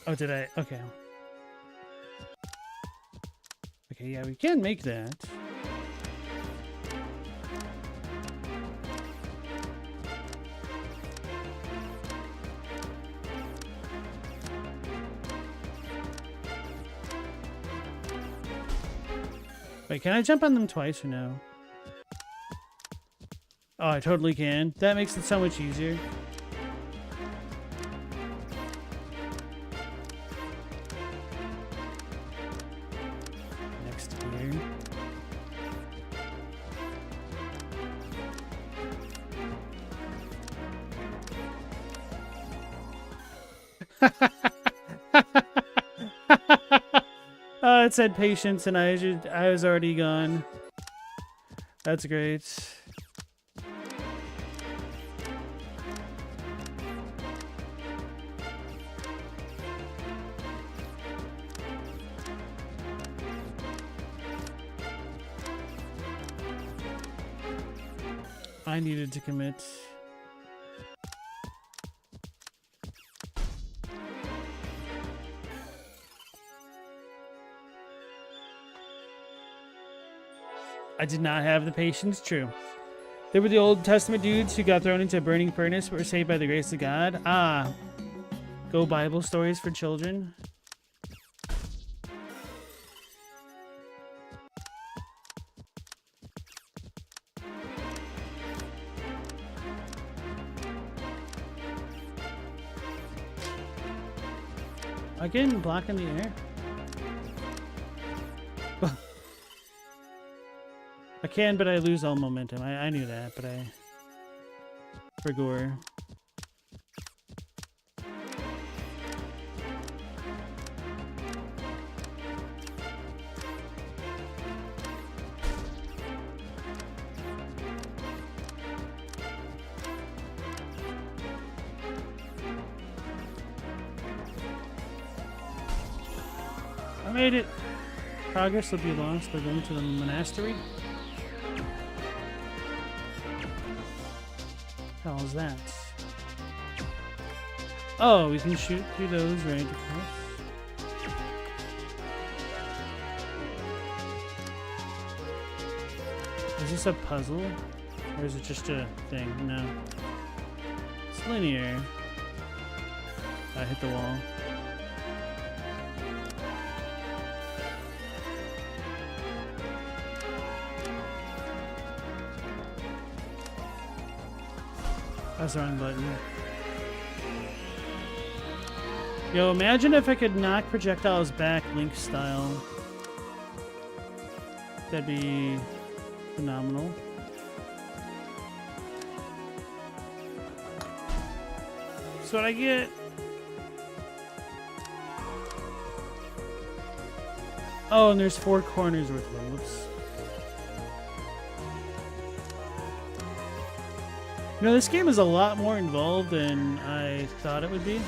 Oh, did I? Okay. Okay, yeah, we can make that. Wait, can I jump on them twice or no? Oh, I totally can. That makes it so much easier. Oh, it said patience, and I was already gone. That's great. I needed to commit. I did not have the patience, true. They were the Old Testament dudes who got thrown into a burning furnace but were saved by the grace of God. Ah. Go Bible stories for children. Again, block in the air. I can, but I lose all momentum. I knew that, but I forgot. I made it. Progress will be lost by going to the monastery. How is that? Oh, we can shoot through those, right? Of course. Is this a puzzle? Or is it just a thing? No. It's linear. I hit the wall. That's the wrong button. Yo, imagine if I could knock projectiles back Link style. That'd be phenomenal. That's what I get. Oh, and there's 4 corners worth of them. Whoops. You know, this game is a lot more involved than I thought it would be.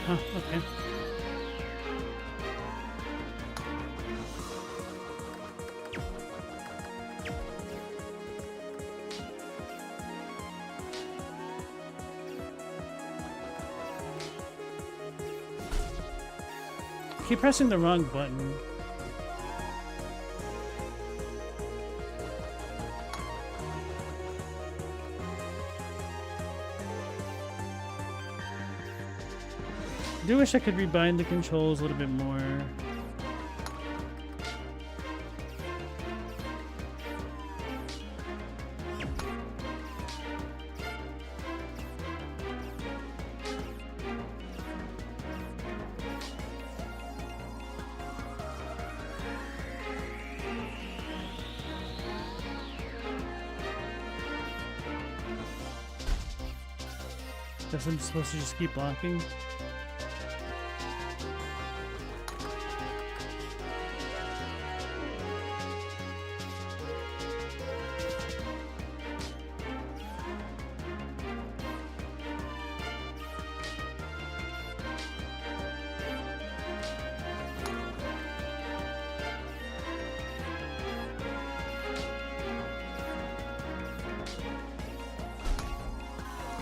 Huh, okay. Keep pressing the wrong button. I do wish I could rebind the controls a little bit more. Guess I'm supposed to just keep blocking.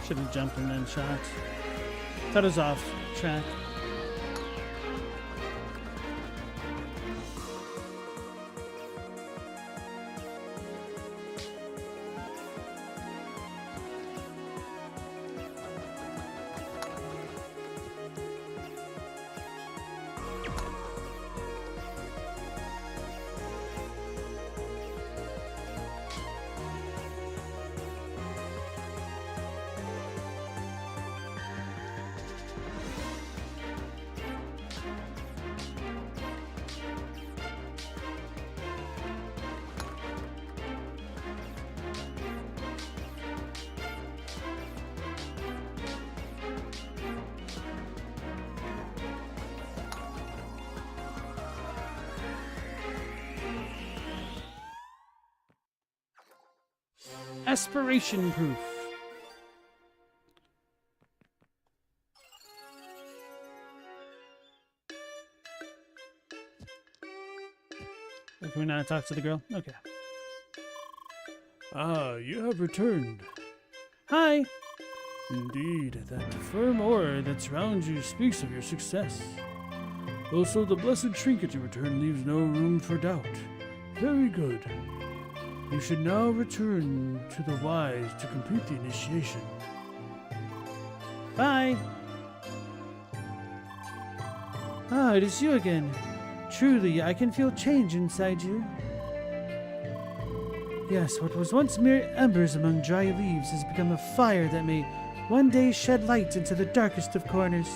Should have jumped and then shot. Thought it was off track. Aspiration proof. Can we not talk to the girl? Okay. Ah, you have returned. Hi. Indeed, that firm aura that surrounds you speaks of your success. Also, the blessed trinket you returned leaves no room for doubt. Very good. You should now return to the wise to complete the initiation. Bye. Ah, it is you again. Truly, I can feel change inside you. Yes, what was once mere embers among dry leaves has become a fire that may one day shed light into the darkest of corners.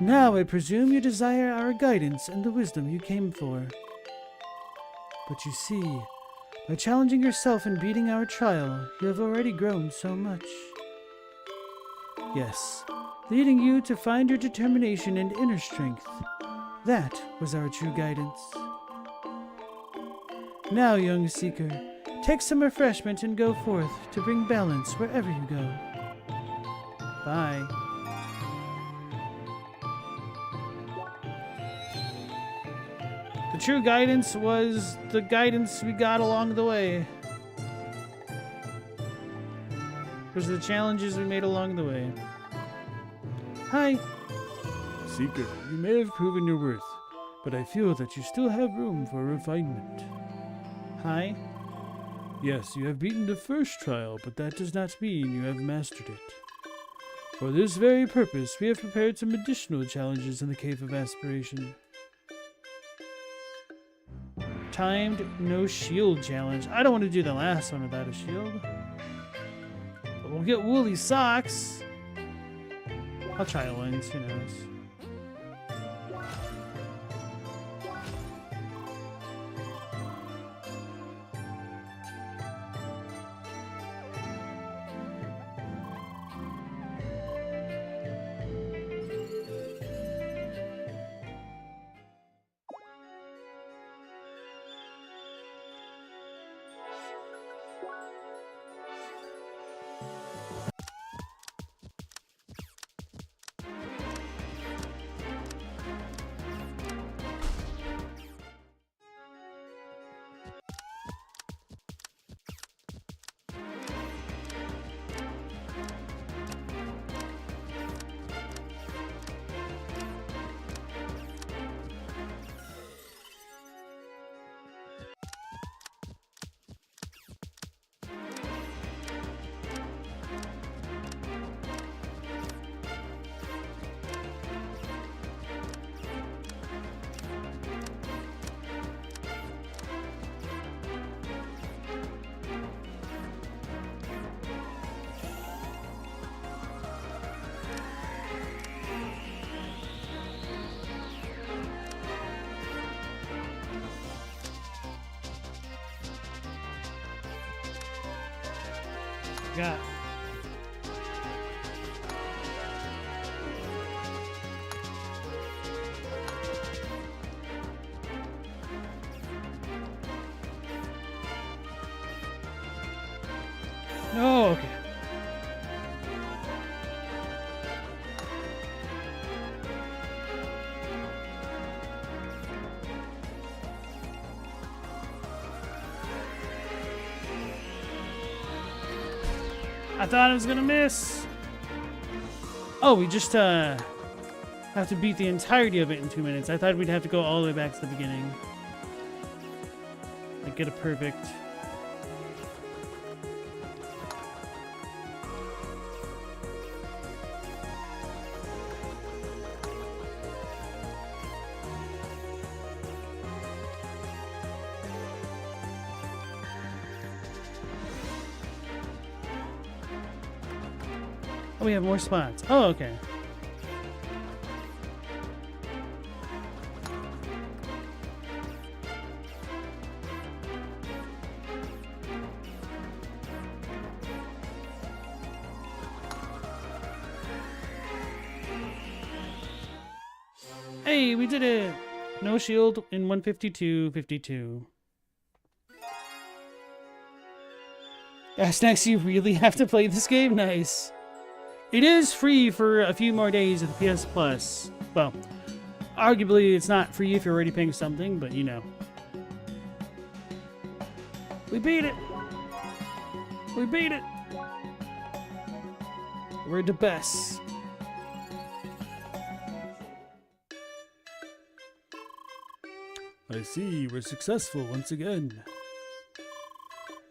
Now I presume you desire our guidance and the wisdom you came for. But you see, by challenging yourself and beating our trial, you have already grown so much. Yes, leading you to find your determination and inner strength. That was our true guidance. Now, young seeker, take some refreshment and go forth to bring balance wherever you go. Bye. The true guidance was the guidance we got along the way. Those are the challenges we made along the way. Hi. Seeker, you may have proven your worth, but I feel that you still have room for refinement. Hi. Yes, you have beaten the first trial, but that does not mean you have mastered it. For this very purpose, we have prepared some additional challenges in the Cave of Aspiration. Timed no shield challenge. I don't want to do the last one without a shield. But we'll get woolly socks. I'll try it once, who knows. God. Oh, okay. I thought I was gonna miss. Oh, we just have to beat the entirety of it in 2 minutes. I thought we'd have to go all the way back to the beginning. Like get a perfect. Oh, we have more spots. Oh, okay. Hey, we did it! No shield in 152.52. Next, you really have to play this game? Nice. It is free for a few more days of the PS Plus. Well, arguably it's not free if you're already paying something, but you know. We beat it! We beat it! We're the best. I see, we're successful once again.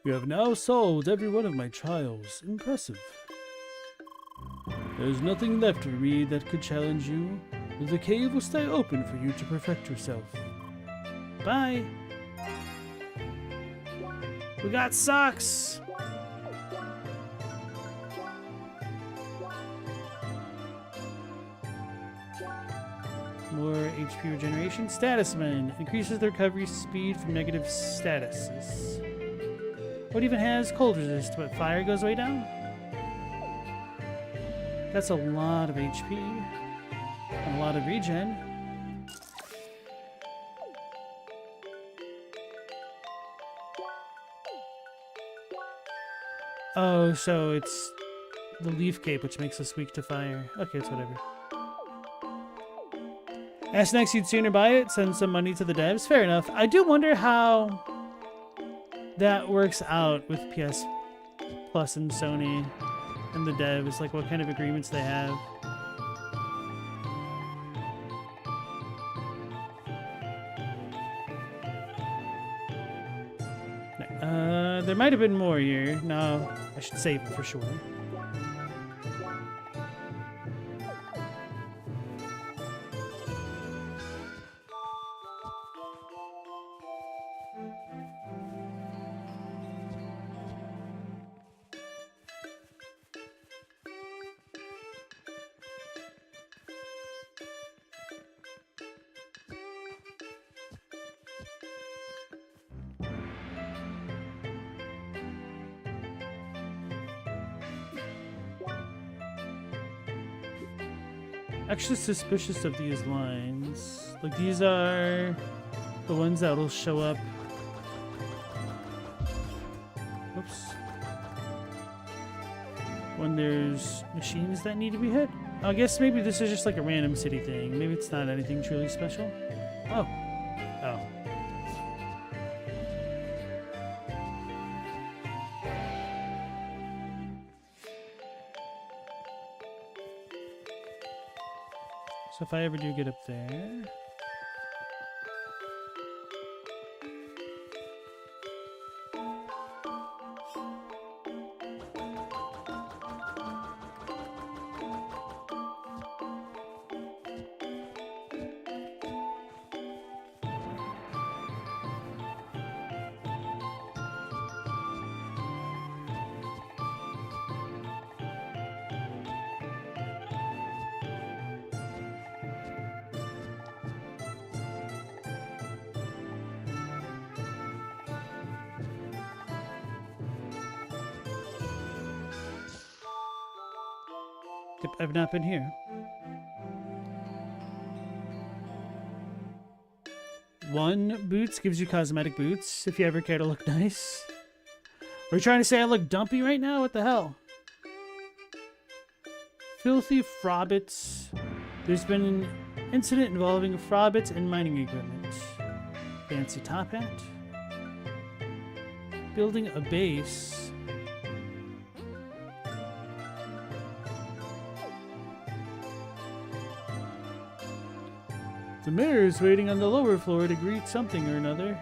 You have now solved every one of my trials. Impressive. There's nothing left for me that could challenge you. The cave will stay open for you to perfect yourself. Bye. We got socks. More HP regeneration. Statusman increases the recovery speed from negative statuses. What even has cold resist? But fire goes way down? That's a lot of HP. And a lot of regen. Oh, so it's the leaf cape which makes us weak to fire. Okay, it's whatever. Ask next you'd sooner buy it, send some money to the devs. Fair enough. I do wonder how that works out with PS Plus and Sony and the devs, like what kind of agreements they have. There might have been more here. No, I should save it for sure. Actually suspicious of these lines. Like, these are the ones that will show up. Oops. When there's machines that need to be hit. I guess maybe this is just like a random city thing. Maybe it's not anything truly special. Oh. Oh. So if I ever do get up there... Yep, I've not been here. One boots gives you cosmetic boots if you ever care to look nice. Are you trying to say I look dumpy right now? What the hell? Filthy frobbits. There's been an incident involving frobbits and mining equipment. Fancy top hat. Building a base. The mayor is waiting on the lower floor to greet something or another.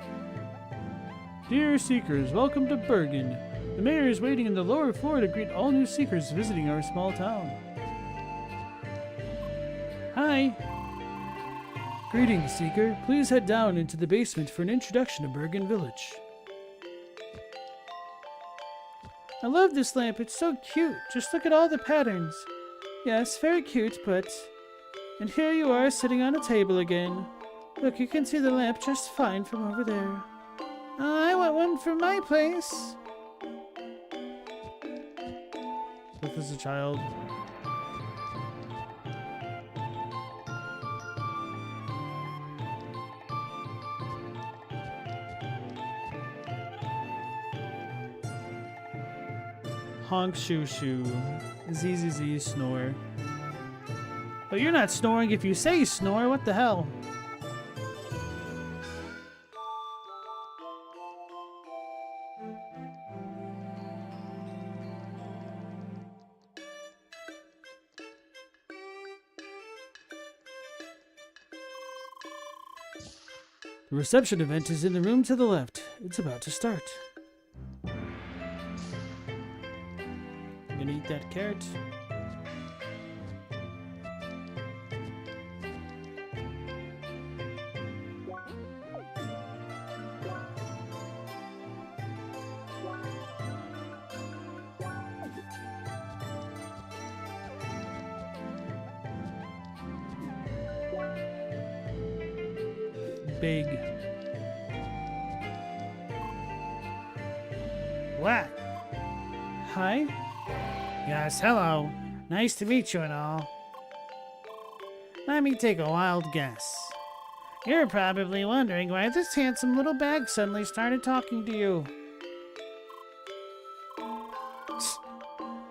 Dear seekers, welcome to Bergen. The mayor is waiting on the lower floor to greet all new seekers visiting our small town. Hi. Greetings, seeker. Please head down into the basement for an introduction to Bergen Village. I love this lamp. It's so cute. Just look at all the patterns. Yes, very cute, but... And here you are sitting on a table again. Look, you can see the lamp just fine from over there. I want one for my place. This is a child. honk shoo shoo. ZZZ snore. But you're not snoring if you say snore. What the hell? The reception event is in the room to the left. It's about to start. I'm gonna eat that carrot. Big. What? Hi? Yes, hello. Nice to meet you and all. Let me take a wild guess. You're probably wondering why this handsome little bag suddenly started talking to you.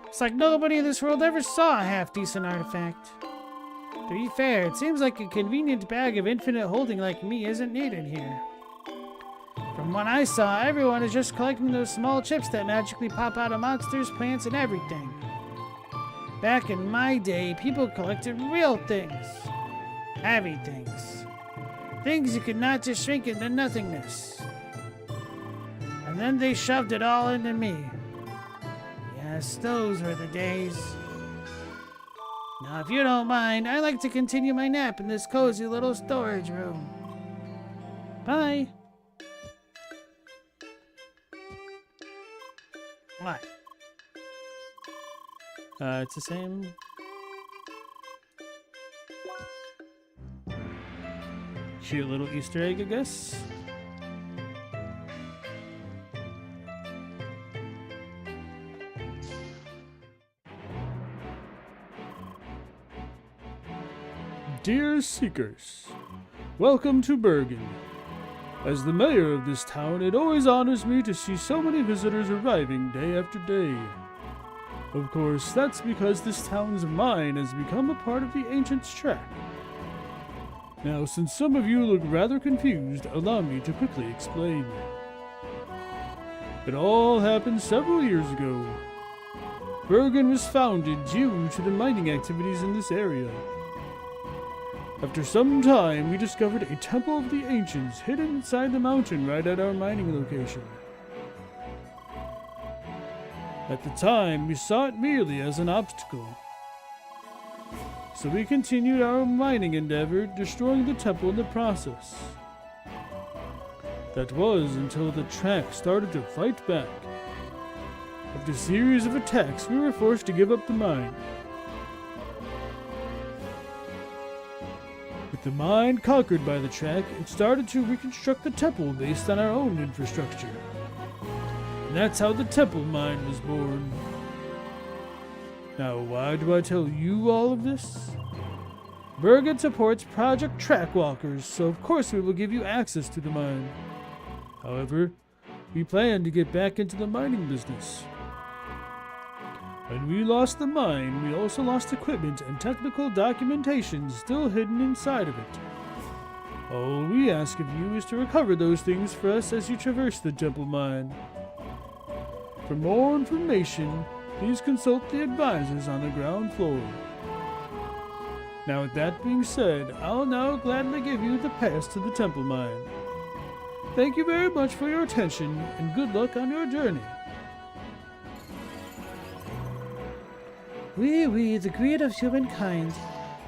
It's like nobody in this world ever saw a half-decent artifact. To be fair, it seems like a convenient bag of infinite holding like me isn't needed here. From what I saw, everyone is just collecting those small chips that magically pop out of monsters, plants, and everything. Back in my day, people collected real things. Heavy things. Things you could not just shrink into nothingness. And then they shoved it all into me. Yes, those were the days. Now, if you don't mind, I'd like to continue my nap in this cozy little storage room. Bye. What? It's the same. Cute little Easter egg, I guess. Dear Seekers, welcome to Bergen. As the mayor of this town, it always honors me to see so many visitors arriving day after day. Of course, that's because this town's mine has become a part of the Ancients' track. Now, since some of you look rather confused, allow me to quickly explain. It all happened several years ago. Bergen was founded due to the mining activities in this area. After some time, we discovered a Temple of the Ancients hidden inside the mountain right at our mining location. At the time, we saw it merely as an obstacle. So we continued our mining endeavor, destroying the temple in the process. That was until the track started to fight back. After a series of attacks, we were forced to give up the mine. With the mine conquered by the track, it started to reconstruct the temple based on our own infrastructure. And that's how the temple mine was born. Now, why do I tell you all of this? Bergen supports Project Trackwalkers, so of course we will give you access to the mine. However, we plan to get back into the mining business. When we lost the mine, we also lost equipment and technical documentation still hidden inside of it. All we ask of you is to recover those things for us as you traverse the temple mine. For more information, please consult the advisors on the ground floor. Now, with that being said, I'll now gladly give you the pass to the temple mine. Thank you very much for your attention, and good luck on your journey. We, the greed of humankind.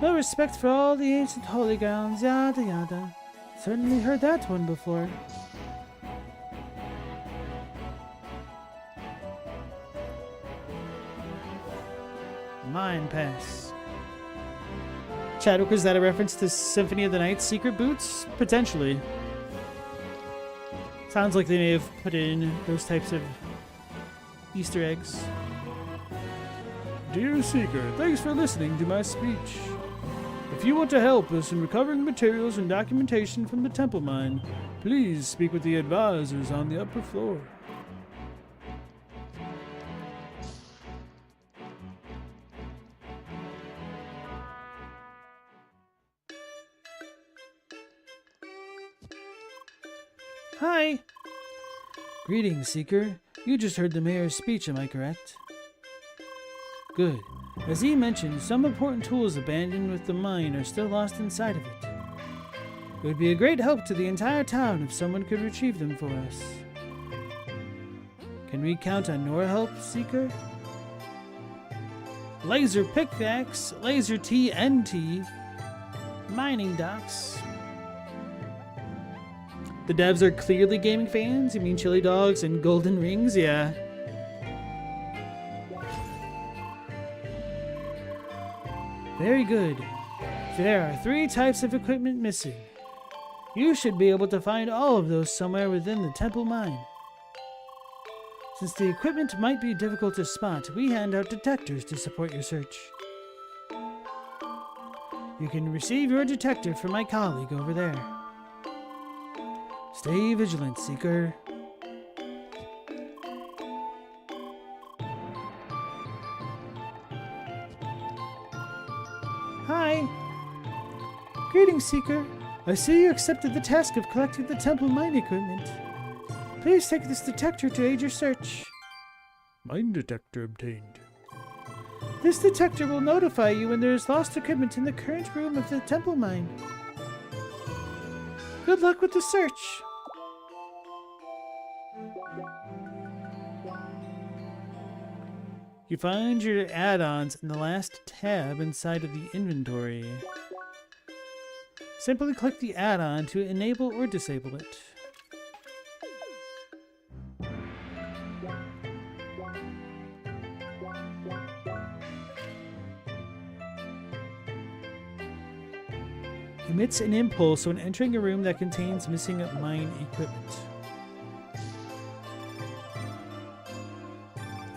No respect for all the ancient holy grounds, yada yada. Certainly heard that one before. Mine pass. Chadwick, is that a reference to Symphony of the Night's Secret Boots? Potentially. Sounds like they may have put in those types of Easter eggs. Dear Seeker, thanks for listening to my speech. If you want to help us in recovering materials and documentation from the temple mine, please speak with the advisors on the upper floor. Hi! Greetings, Seeker. You just heard the mayor's speech, am I correct? Good. As he mentioned, some important tools abandoned with the mine are still lost inside of it. It would be a great help to the entire town if someone could retrieve them for us. Can we count on your help, Seeker? Laser pickaxe, laser TNT, mining docks. The devs are clearly gaming fans. You mean chili dogs and golden rings? Yeah. Very good. There are 3 types of equipment missing. You should be able to find all of those somewhere within the temple mine. Since the equipment might be difficult to spot, we hand out detectors to support your search. You can receive your detector from my colleague over there. Stay vigilant, Seeker. Hi. Greetings, Seeker. I see you accepted the task of collecting the temple mine equipment. Please take this detector to aid your search. Mine detector obtained. This detector will notify you when there is lost equipment in the current room of the temple mine. Good luck with the search. You find your add-ons in the last tab inside of the inventory. Simply click the add-on to enable or disable it. Emits an impulse when entering a room that contains missing mine equipment.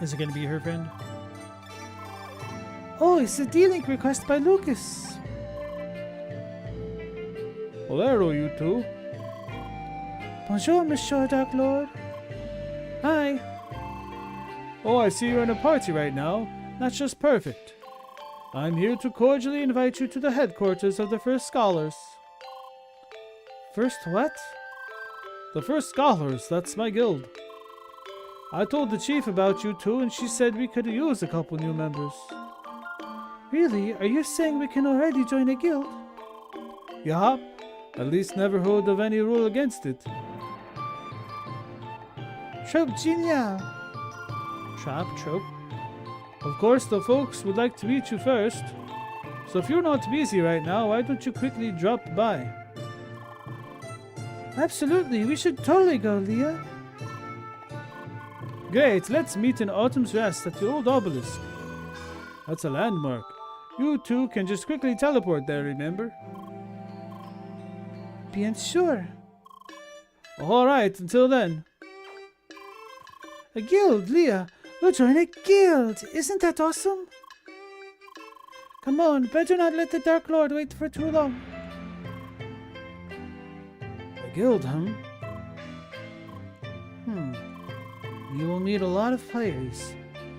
Is it going to be her friend? Oh, it's a D-Link request by Lucas. Well, hello, you two. Bonjour, Monsieur Dark Lord. Hi. Oh, I see you're in a party right now. That's just perfect. I'm here to cordially invite you to the headquarters of the First Scholars. First what? The First Scholars, that's my guild. I told the chief about you two, and she said we could use a couple new members. Really? Are you saying we can already join a guild? Yeah, at least never heard of any rule against it. Trope genial. Trope. Of course, the folks would like to meet you first. So if you're not busy right now, why don't you quickly drop by? Absolutely, we should totally go, Leah. Great, let's meet in Autumn's Rest at the old obelisk. That's a landmark. You two can just quickly teleport there, remember? Bien sure. Alright, until then. A guild, Leah. We'll join a guild. Isn't that awesome? Come on, better not let the Dark Lord wait for too long. A guild, huh? You will meet a lot of players.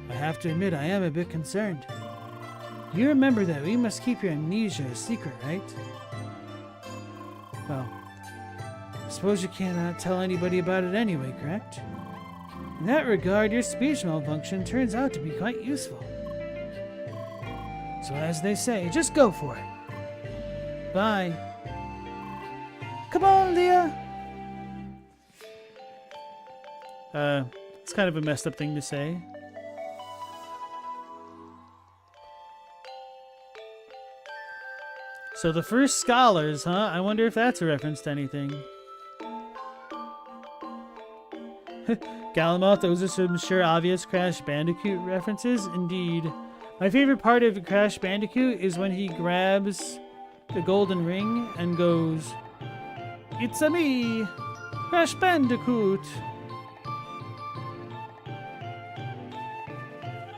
I have to admit, I am a bit concerned. You remember that we must keep your amnesia a secret, right? Well, I suppose you cannot tell anybody about it anyway, correct? In that regard, your speech malfunction turns out to be quite useful. So as they say, just go for it. Bye. Come on, Leah! It's kind of a messed up thing to say. So the First Scholars, huh? I wonder if that's a reference to anything. Galamoth, those are some sure obvious Crash Bandicoot references. Indeed. My favorite part of Crash Bandicoot is when he grabs the golden ring and goes, "It's-a me, Crash Bandicoot."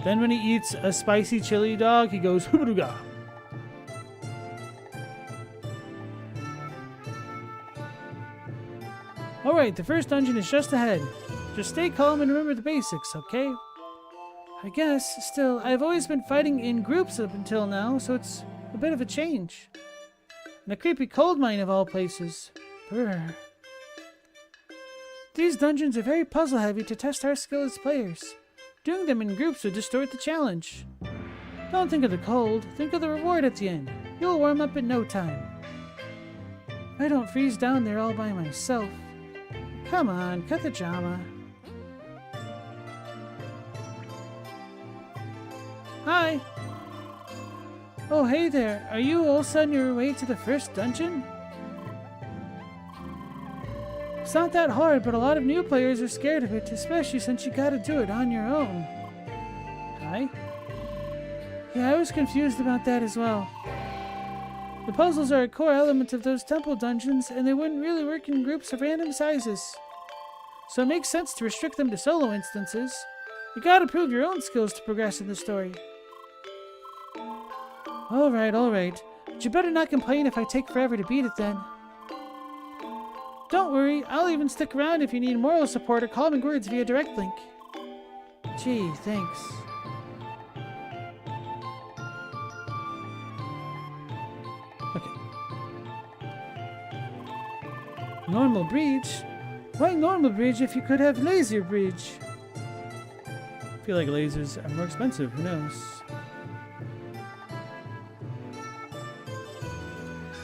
Then when he eats a spicy chili dog, he goes, "Hoobaruga." Alright, the first dungeon is just ahead. Just stay calm and remember the basics, okay? I guess. Still, I've always been fighting in groups up until now, so it's a bit of a change. And a creepy coal mine of all places. Brr. These dungeons are very puzzle-heavy to test our skill as players. Doing them in groups would distort the challenge. Don't think of the cold, think of the reward at the end. You'll warm up in no time. I don't freeze down there all by myself. Come on, cut the drama. Hi! Oh, hey there. Are you also on your way to the first dungeon? It's not that hard, but a lot of new players are scared of it, especially since you gotta do it on your own. Hi? Yeah, I was confused about that as well. The puzzles are a core element of those temple dungeons, and they wouldn't really work in groups of random sizes. So it makes sense to restrict them to solo instances. You gotta prove your own skills to progress in the story. Alright. But you better not complain if I take forever to beat it then. Don't worry, I'll even stick around if you need moral support or calming words via direct link. Gee, thanks. Normal bridge? Why normal bridge if you could have laser bridge? I feel like lasers are more expensive, who knows?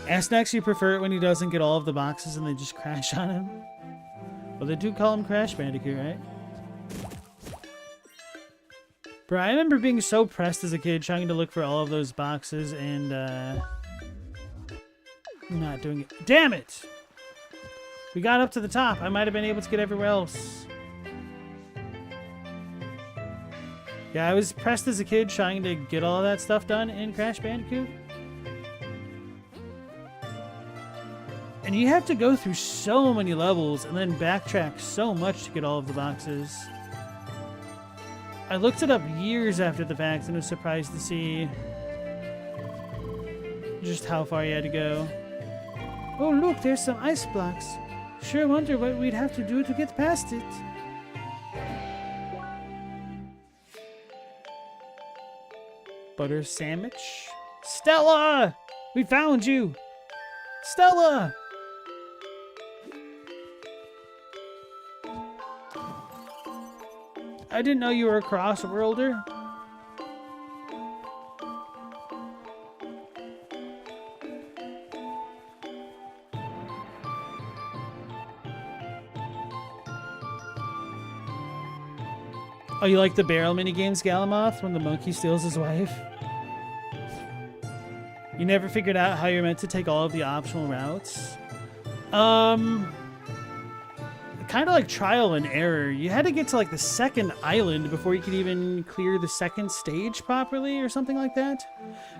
Ask actually prefer it when he doesn't get all of the boxes and they just crash on him. Well, they do call him Crash Bandicoot, right? Bro, I remember being so pressed as a kid trying to look for all of those boxes and not doing it. Damn it! We got up to the top. I might have been able to get everywhere else. Yeah, I was pressed as a kid trying to get all of that stuff done in Crash Bandicoot. And you have to go through so many levels and then backtrack so much to get all of the boxes. I looked it up years after the fact and was surprised to see just how far you had to go. Oh look, there's some ice blocks. Sure wonder what we'd have to do to get past it. Butter sandwich? Stella! We found you! Stella! I didn't know you were a cross-worlder. Oh, you like the barrel minigames, Galamoth, when the monkey steals his wife? You never figured out how you're meant to take all of the optional routes? Kind of like trial and error. You had to get to like the second island before you could even clear the second stage properly or something like that.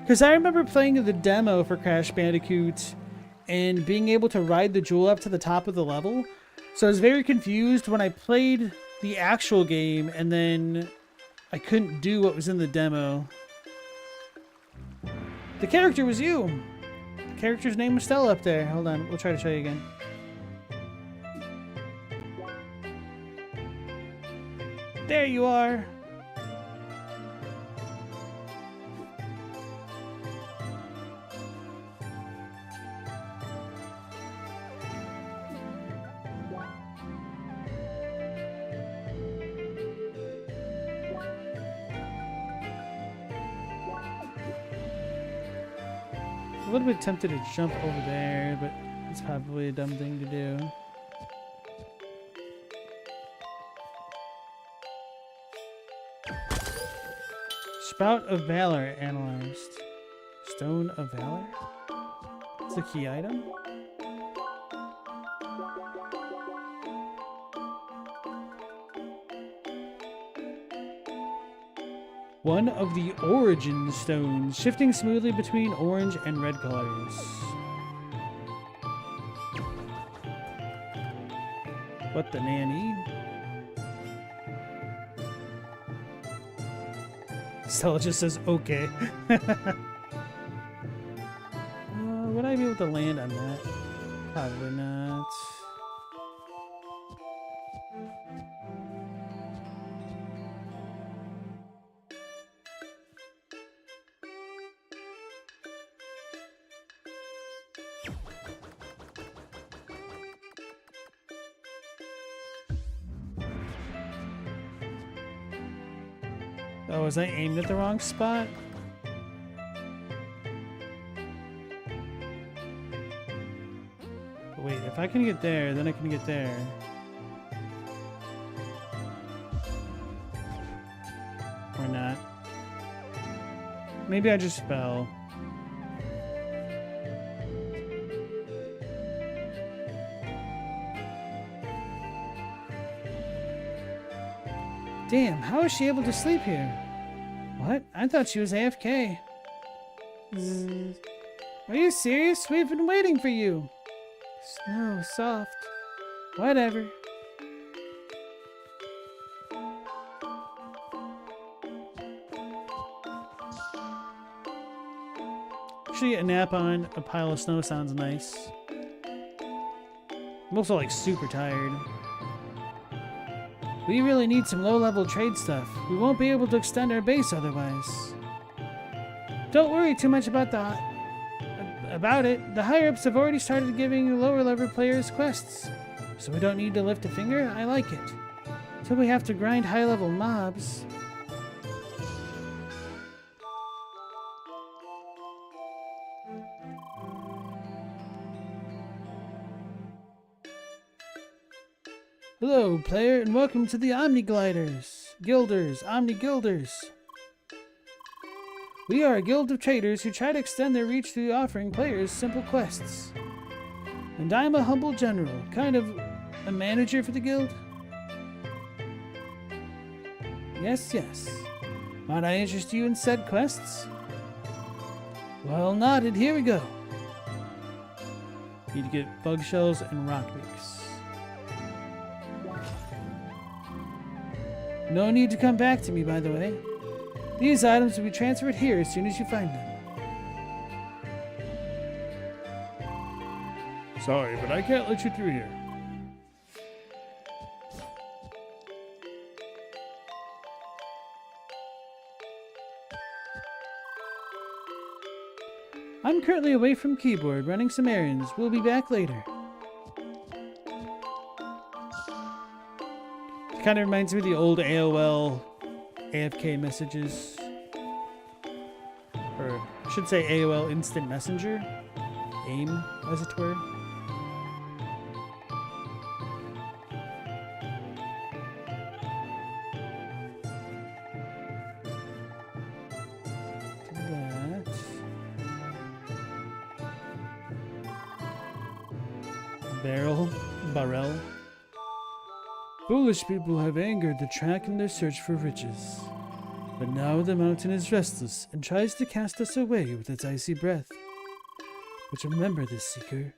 Because I remember playing the demo for Crash Bandicoot and being able to ride the jewel up to the top of the level. So I was very confused when I played the actual game and then I couldn't do what was in the demo. The character was you. The character's name was Stella up there. Hold on, we'll try to show you again. There you are. A little bit tempted to jump over there, but it's probably a dumb thing to do. Spout of Valor analyzed. Stone of Valor? It's a key item. One of the Origin Stones, shifting smoothly between orange and red colors. What the nanny? Stella just says, okay. Would I be able to land on that? Probably not. Oh, was I aimed at the wrong spot? But wait, if I can get there, then I can get there. Or not. Maybe I just fell. Damn, how is she able to sleep here? What? I thought she was AFK. Zzz. Are you serious? We've been waiting for you. Snow, soft. Whatever. Actually, a nap on a pile of snow sounds nice. I'm also like super tired. We really need some low-level trade stuff. We won't be able to extend our base otherwise. Don't worry too much about it. The higher-ups have already started giving lower-level players quests. So we don't need to lift a finger. I like it. Until we have to grind high-level mobs. Hello, player, and welcome to the Omni-Guilders. We are a guild of traders who try to extend their reach through offering players simple quests. And I'm a humble general, kind of a manager for the guild. Yes. Might I interest you in said quests? Well nodded, here we go. Need to get bug shells and rock beaks. No need to come back to me, by the way. These items will be transferred here as soon as you find them. Sorry, but I can't let you through here. I'm currently away from keyboard, running some errands. We'll be back later. It kind of reminds me of the old AOL AFK messages. Or I should say AOL Instant Messenger. AIM, as it were. Barrel. Foolish people have angered the track in their search for riches. But now the mountain is restless and tries to cast us away with its icy breath. But remember this, Seeker.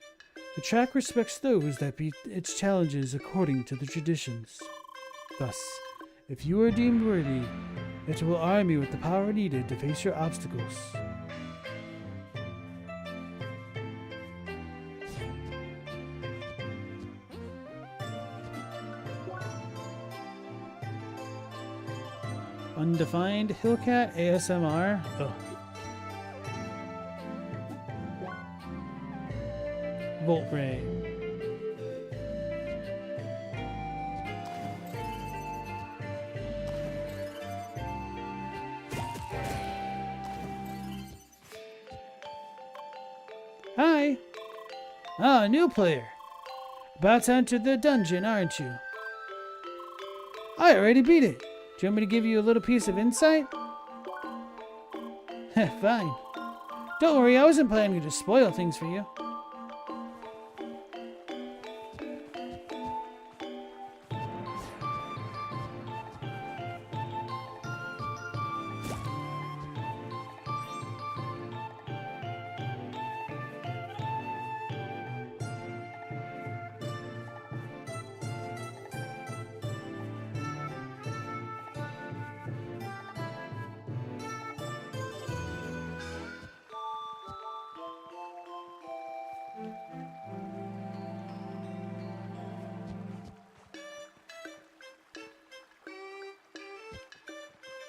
The track respects those that beat its challenges according to the traditions. Thus, if you are deemed worthy, it will arm you with the power needed to face your obstacles. Undefined Hillcat ASMR. Ugh. Volt Ray. Hi. Ah, new player. About to enter the dungeon, aren't you? I already beat it. Do you want me to give you a little piece of insight? Fine. Don't worry, I wasn't planning to spoil things for you.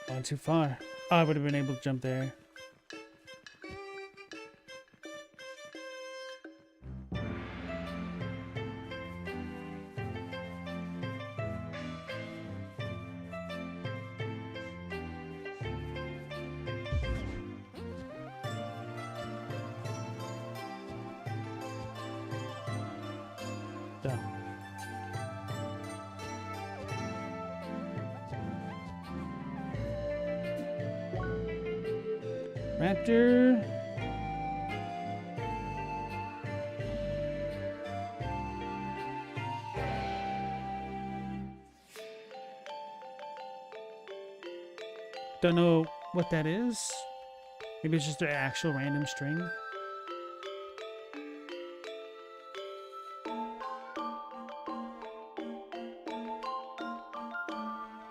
Gone too far. Oh, I would have been able to jump there. So. Raptor. Don't know what that is. Maybe it's just an actual random string.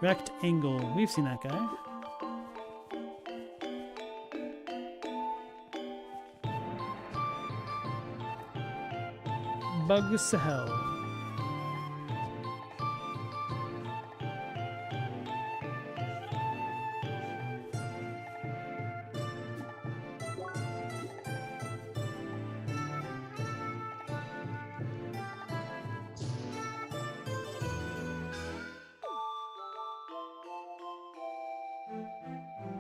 Rectangle. We've seen that guy. Bug Sahel.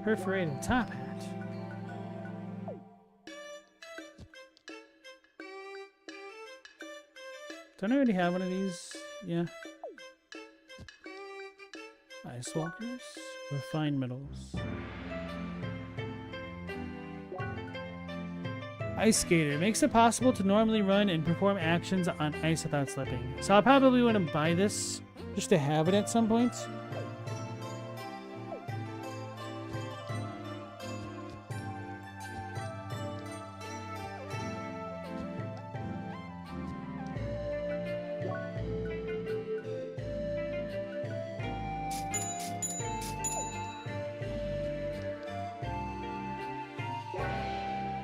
Perforated top hat. Don't I already have one of these? Yeah. Ice Walkers. Refined metals. Ice Skater. Makes it possible to normally run and perform actions on ice without slipping. So I'll probably want to buy this just to have it at some point.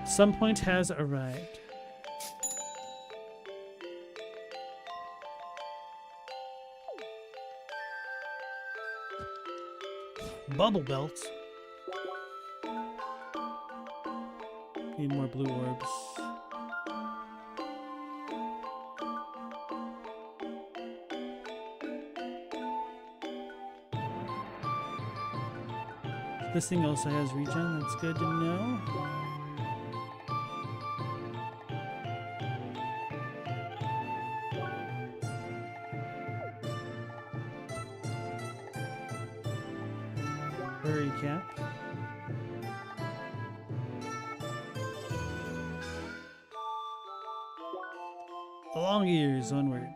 Some point has arrived. Bubble belt. Need more blue orbs. This thing also has regen. That's good to know. Hurry cap. Long ears, onward.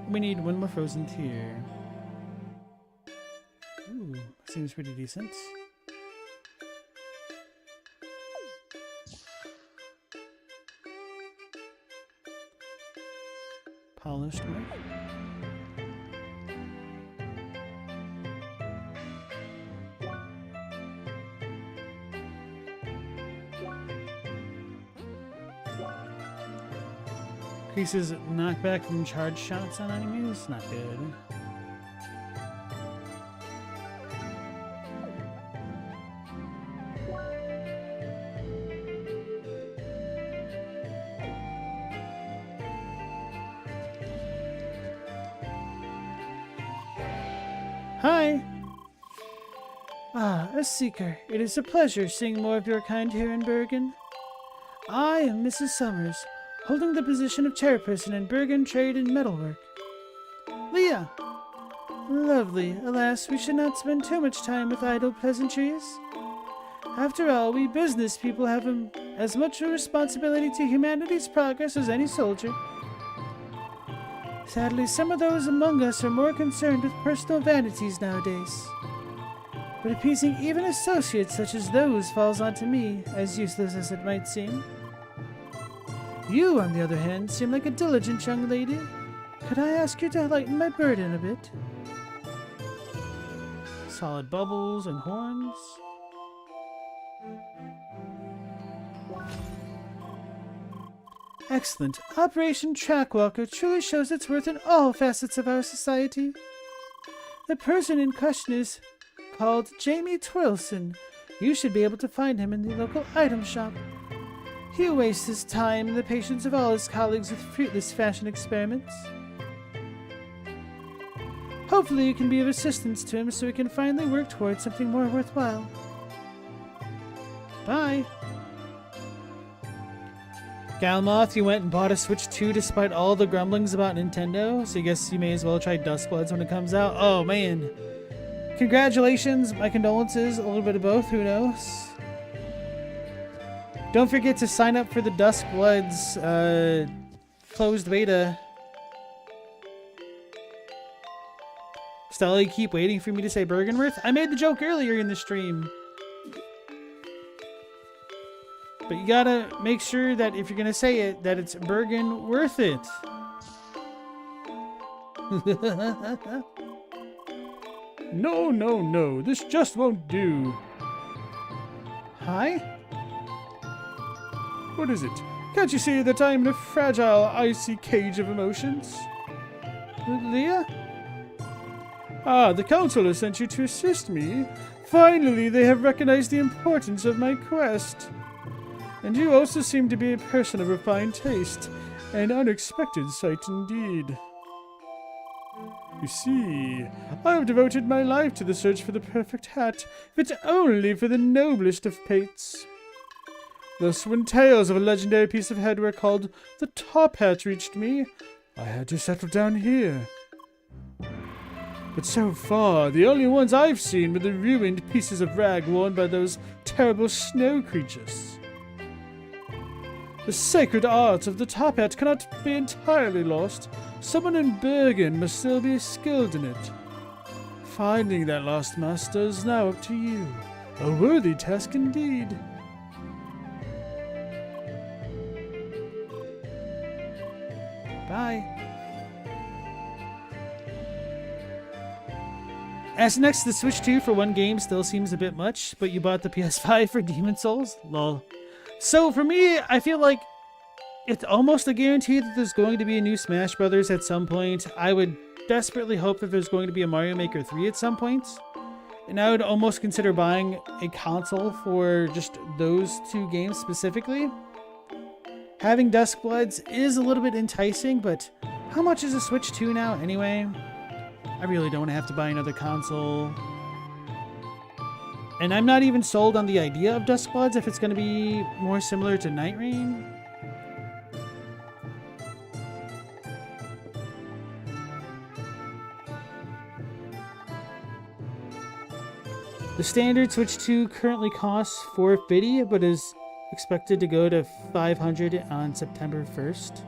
We need one more frozen tear. Ooh, seems pretty decent. Polished wood. Increases knockback from charge shots on enemies. Not good. Hi! Ah, a seeker. It is a pleasure seeing more of your kind here in Bergen. I am Mrs. Summers, holding the position of chairperson in Bergen Trade and Metalwork. Leah! Lovely. Alas, we should not spend too much time with idle pleasantries. After all, we business people have as much a responsibility to humanity's progress as any soldier. Sadly, some of those among us are more concerned with personal vanities nowadays. But appeasing even associates such as those falls onto me, as useless as it might seem. You, on the other hand, seem like a diligent young lady. Could I ask you to lighten my burden a bit? Solid bubbles and horns. Excellent. Operation Trackwalker truly shows its worth in all facets of our society. The person in question is called Jamie Twilson. You should be able to find him in the local item shop. He wastes his time and the patience of all his colleagues with fruitless fashion experiments. Hopefully you can be of assistance to him so we can finally work towards something more worthwhile. Bye! Galmoth, you went and bought a Switch 2 despite all the grumblings about Nintendo, so I guess you may as well try Duskbloods when it comes out. Oh, man. Congratulations, my condolences, a little bit of both, who knows? Don't forget to sign up for the Duskbloods closed beta. Stella, you keep waiting for me to say Bergenworth? I made the joke earlier in the stream. But you gotta make sure that if you're gonna say it, that it's Bergenworth it. No, no, no. This just won't do. Hi? What is it? Can't you see that I'm in a fragile, icy cage of emotions? Leah? Ah, the council has sent you to assist me. Finally, they have recognized the importance of my quest. And you also seem to be a person of refined taste. An unexpected sight indeed. You see, I have devoted my life to the search for the perfect hat, fit only for the noblest of pates. Thus, when tales of a legendary piece of headwear called the top hat reached me, I had to settle down here. But so far, the only ones I've seen were the ruined pieces of rag worn by those terrible snow creatures. The sacred art of the top hat cannot be entirely lost. Someone in Bergen must still be skilled in it. Finding that lost master is now up to you. A worthy task indeed. Bye. As next, the Switch 2 for one game still seems a bit much, but you bought the PS5 for Demon's Souls? Lol. So for me, I feel like it's almost a guarantee that there's going to be a new Smash Brothers at some point. I would desperately hope that there's going to be a Mario Maker 3 at some point. And I would almost consider buying a console for just those two games specifically. Having Duskbloods is a little bit enticing, but how much is a Switch 2 now anyway? I really don't want to have to buy another console. And I'm not even sold on the idea of Duskbloods if it's going to be more similar to Night Rain. The standard Switch 2 currently costs $450, but is expected to go to $500 on September 1st.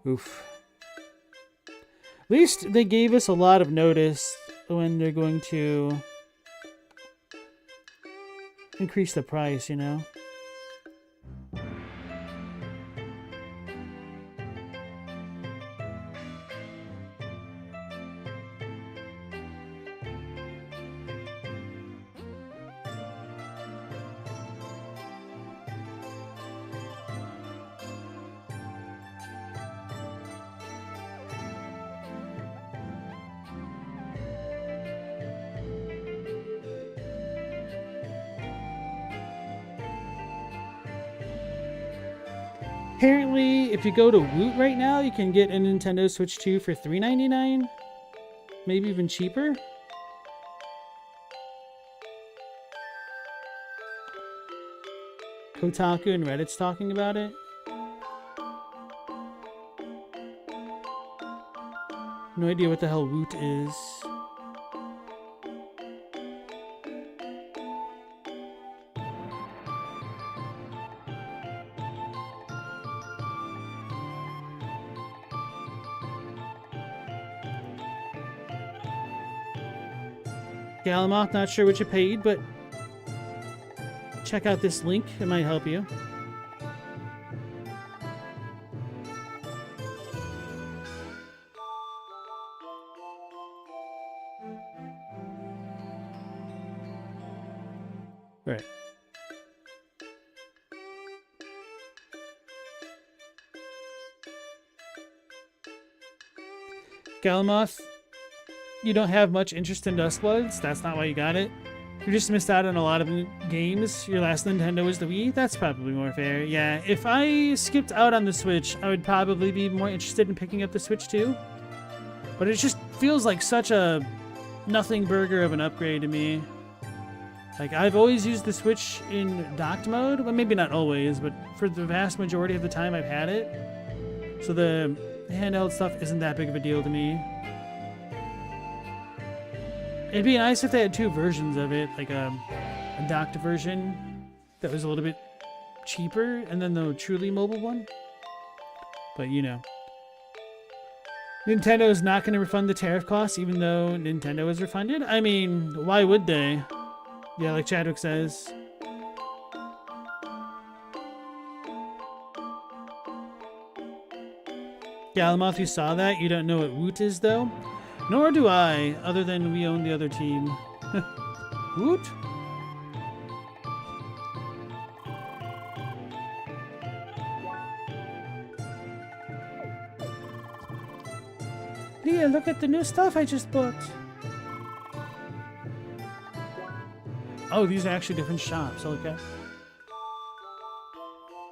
Oof. At least they gave us a lot of notice when they're going to increase the price, you know? Apparently, if you go to Woot right now, you can get a Nintendo Switch 2 for $3.99, maybe even cheaper. Kotaku and Reddit's talking about it. No idea what the hell Woot is. Galamoth, not sure what you paid, but check out this link. It might help you. Right. Galamoth, you don't have much interest in Duskbloods. That's not why you got it. You just missed out on a lot of games. Your last Nintendo was the Wii. That's probably more fair. Yeah, if I skipped out on the Switch, I would probably be more interested in picking up the Switch too. But it just feels like such a nothing burger of an upgrade to me. Like, I've always used the Switch in docked mode. Well, maybe not always, but for the vast majority of the time I've had it. So the handheld stuff isn't that big of a deal to me. It'd be nice if they had two versions of it, like a docked version that was a little bit cheaper, and then the truly mobile one. But, you know. Nintendo is not going to refund the tariff costs, even though Nintendo is refunded. I mean, why would they? Yeah, like Chadwick says. Galamoth, you saw that? You don't know what Woot is, though? Nor do I, other than we own the other team. Woot? Leah, look at the new stuff I just bought. Oh, these are actually different shops. Okay.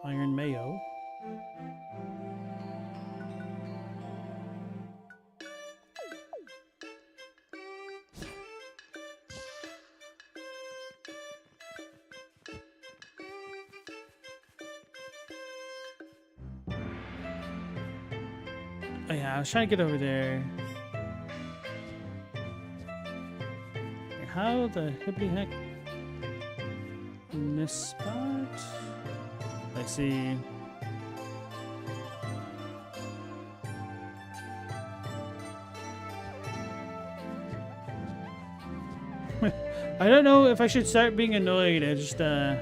Iron Mayo. Oh yeah, I was trying to get over there. How the hippity heck? In this spot? Let's see. I don't know if I should start being annoyed at just how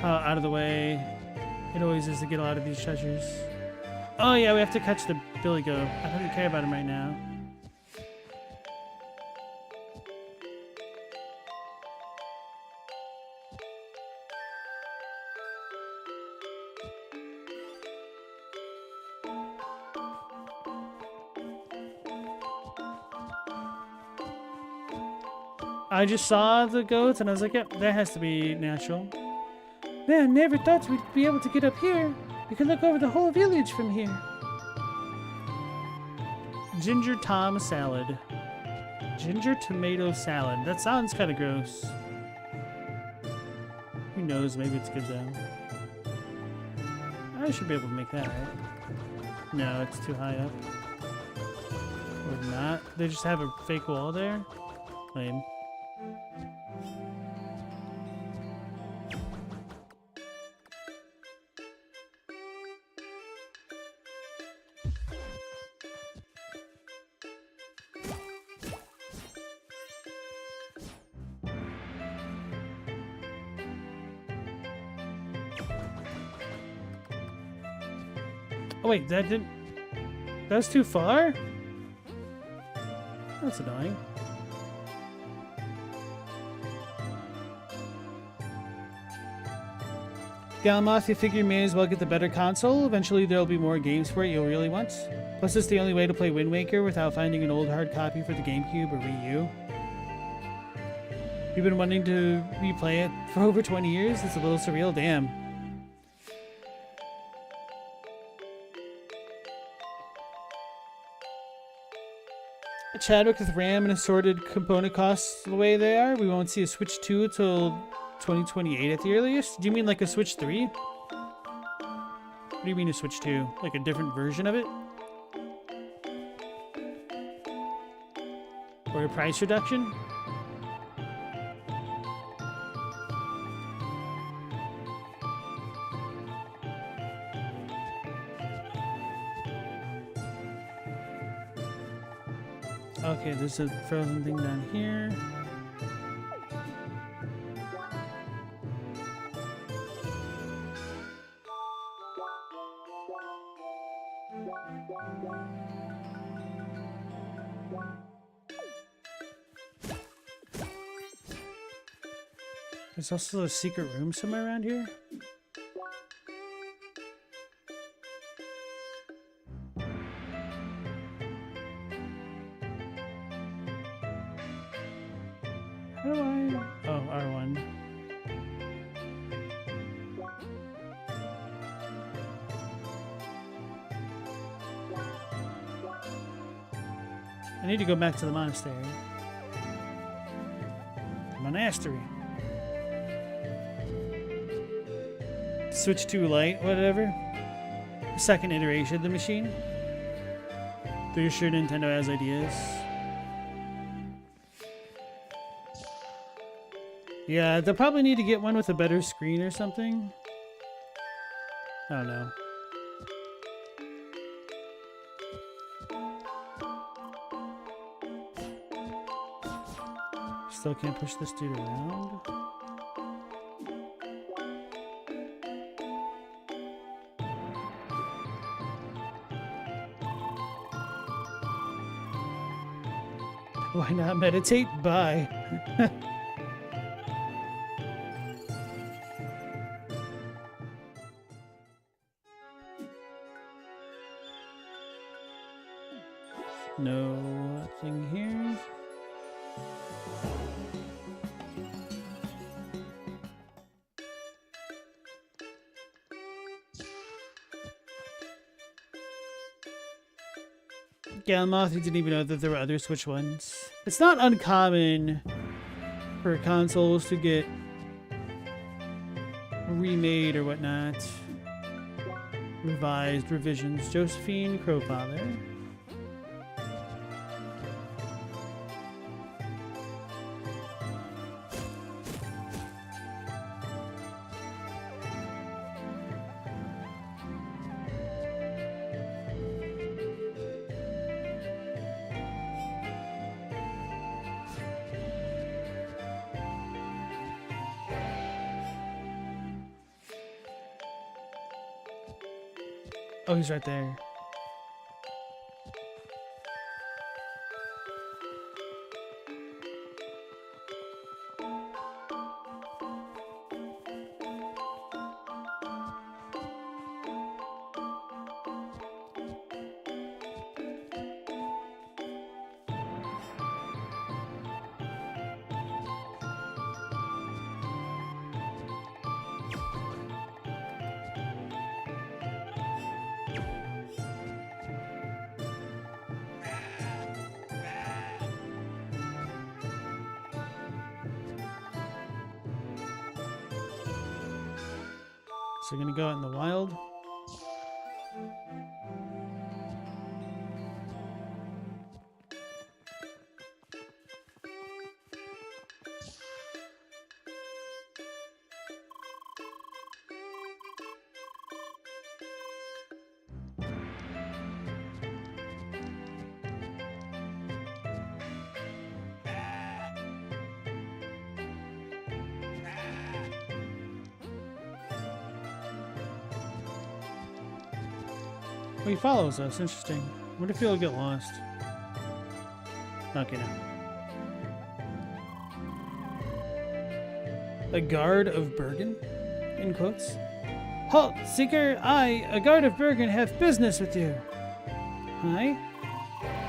out of the way it always is to get a lot of these treasures. Oh yeah, we have to catch the billy goat. I don't care about him right now. I just saw the goats and I was like, yep, that has to be natural. Man, never thought we'd be able to get up here. We can look over the whole village from here. Ginger Tom salad. Ginger tomato salad. That sounds kind of gross. Who knows? Maybe it's good though. I should be able to make that, right? No, it's too high up. Or not. They just have a fake wall there? Lame. Oh wait, that didn't... That was too far? That's annoying. Galamoth, you figure you may as well get the better console. Eventually there'll be more games for it you'll really want. Plus it's the only way to play Wind Waker without finding an old hard copy for the GameCube or Wii U. You've been wanting to replay it for over 20 years? It's a little surreal, damn. Chadwick, with RAM and assorted component costs the way they are, we won't see a Switch 2 till 2028 at the earliest? Do you mean like a Switch 3? What do you mean a Switch 2? Like a different version of it? Or a price reduction? Okay, there's a frozen thing down here. There's also a secret room somewhere around here. How do I... Oh, R1. I need to go back to the monastery. Monastery. Switch to light, whatever. Second iteration of the machine. Pretty sure Nintendo has ideas. Yeah, they'll probably need to get one with a better screen or something. I don't know. Still can't push this dude around. Why not meditate? Bye. Nothing here. Galmoth, you didn't even know that there were other Switch ones. It's not uncommon for consoles to get remade or whatnot. Revised revisions. Josephine Crowfather. Oh, he's right there. So we're gonna go out in the wild. Oh, he follows us. Interesting. What if he'll get lost? Okay, no. A guard of Bergen? In quotes. Halt, Seeker! I, a guard of Bergen, have business with you. Hi?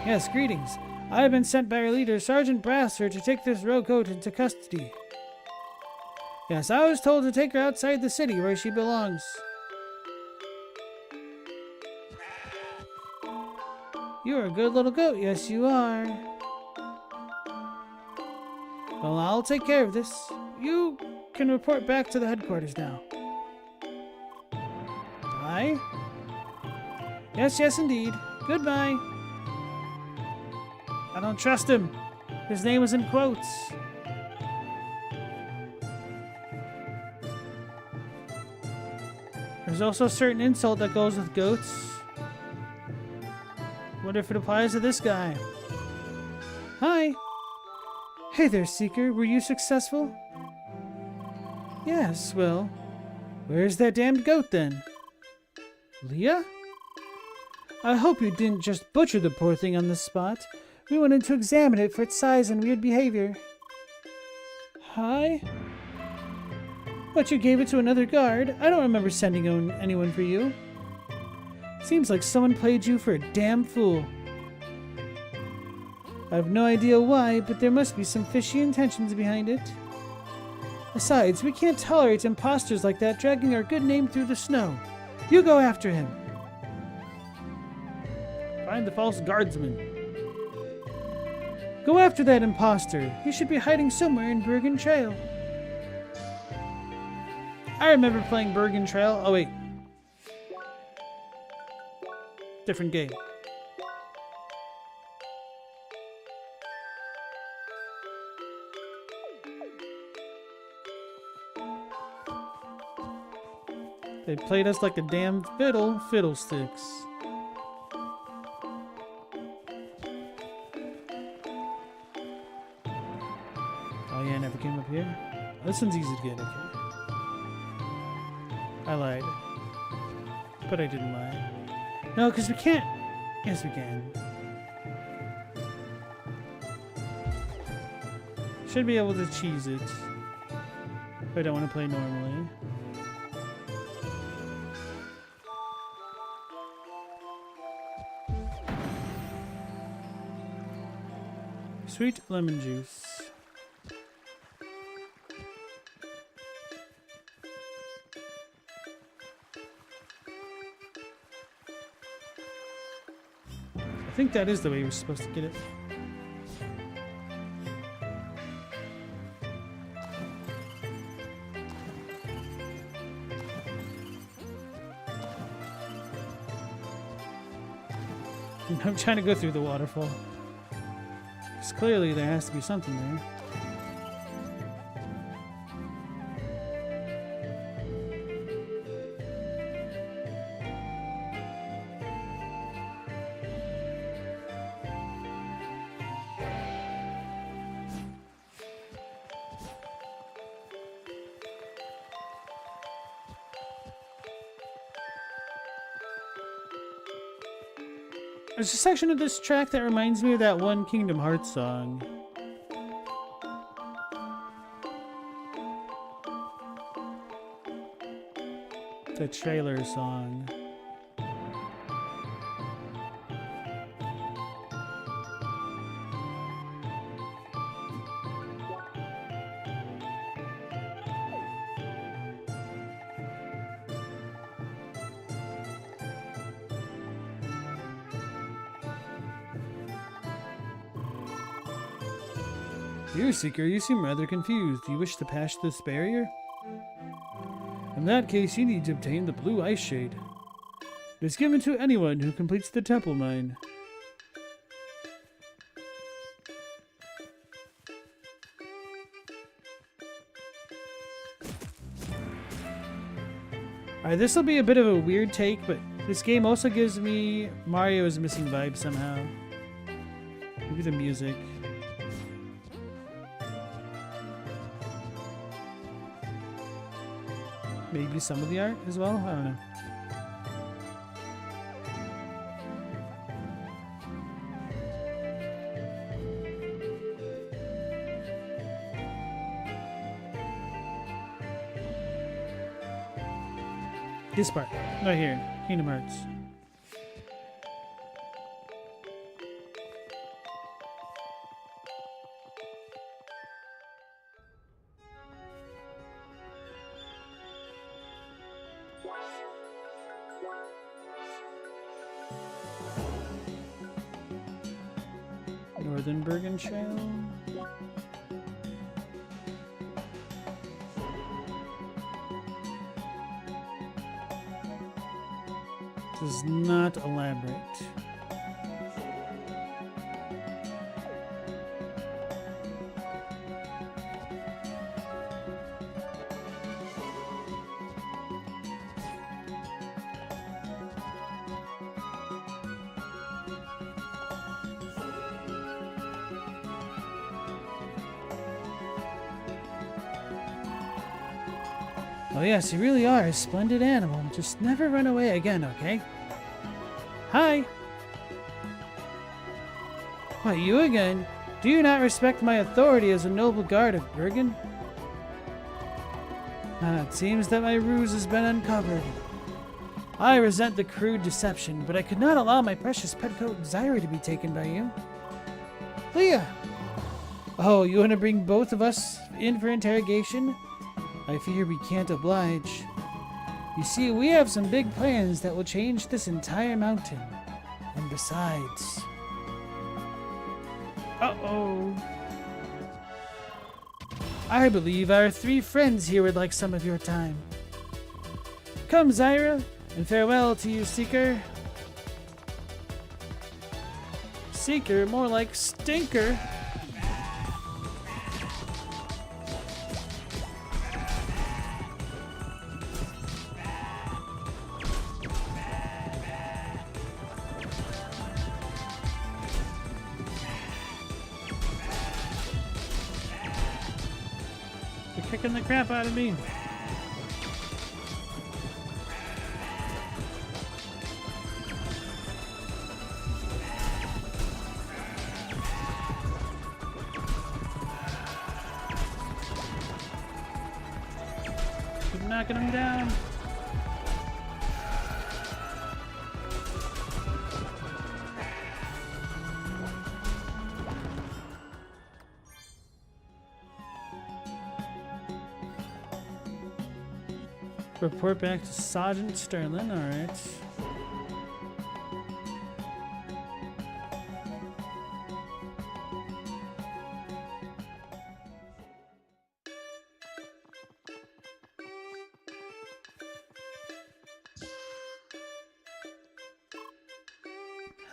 Yes, greetings. I have been sent by our leader, Sergeant Brasser, to take this rogue goat into custody. Yes, I was told to take her outside the city where she belongs. You're a good little goat, yes you are. Well, I'll take care of this. You can report back to the headquarters now. Bye? Yes, yes indeed. Goodbye. I don't trust him. His name was in quotes. There's also a certain insult that goes with goats. Wonder if it applies to this guy. Hi. Hey there, Seeker. Were you successful? Yes, well, where's that damned goat then? Leah? I hope you didn't just butcher the poor thing on the spot. We wanted to examine it for its size and weird behavior. Hi? But you gave it to another guard. I don't remember sending anyone for you. Seems like someone played you for a damn fool. I have no idea why, but there must be some fishy intentions behind it. Besides, we can't tolerate imposters like that dragging our good name through the snow. You go after him. Find the false guardsman. Go after that imposter. He should be hiding somewhere in Bergen Trail. I remember playing Bergen Trail. Oh, wait. Different game. They played us like a damn fiddlesticks. Oh yeah, I never came up here. Oh, this one's easy to get, okay. I lied. But I didn't lie. No, because we can't. Yes, we can. Should be able to cheese it. If I don't want to play normally. Sweet lemon juice. I think that is the way we're supposed to get it. I'm trying to go through the waterfall. Because clearly there has to be something there. There's a section of this track that reminds me of that one Kingdom Hearts song. The trailer song. Dear Seeker, you seem rather confused. Do you wish to pass this barrier? In that case, you need to obtain the blue ice shade. It is given to anyone who completes the temple mine. Alright, this will be a bit of a weird take, but this game also gives me Mario's Missing vibe somehow. Maybe the music. Maybe some of the art as well? I don't know. This part. Right here. Kingdom Hearts. Northern Bergen Trail. This is not elaborate. Oh yes, you really are a splendid animal. Just never run away again, okay? Hi! What, you again? Do you not respect my authority as a noble guard of Bergen? It seems that my ruse has been uncovered. I resent the crude deception, but I could not allow my precious pet goat Zyra to be taken by you. Leah! Oh, you want to bring both of us in for interrogation? I fear we can't oblige. You see, we have some big plans that will change this entire mountain. And besides... Uh-oh. I believe our three friends here would like some of your time. Come, Zyra, and farewell to you, Seeker. Seeker, more like stinker. They're kicking the crap out of me. Keep knocking them down. Report back to Sergeant Sterling, alright.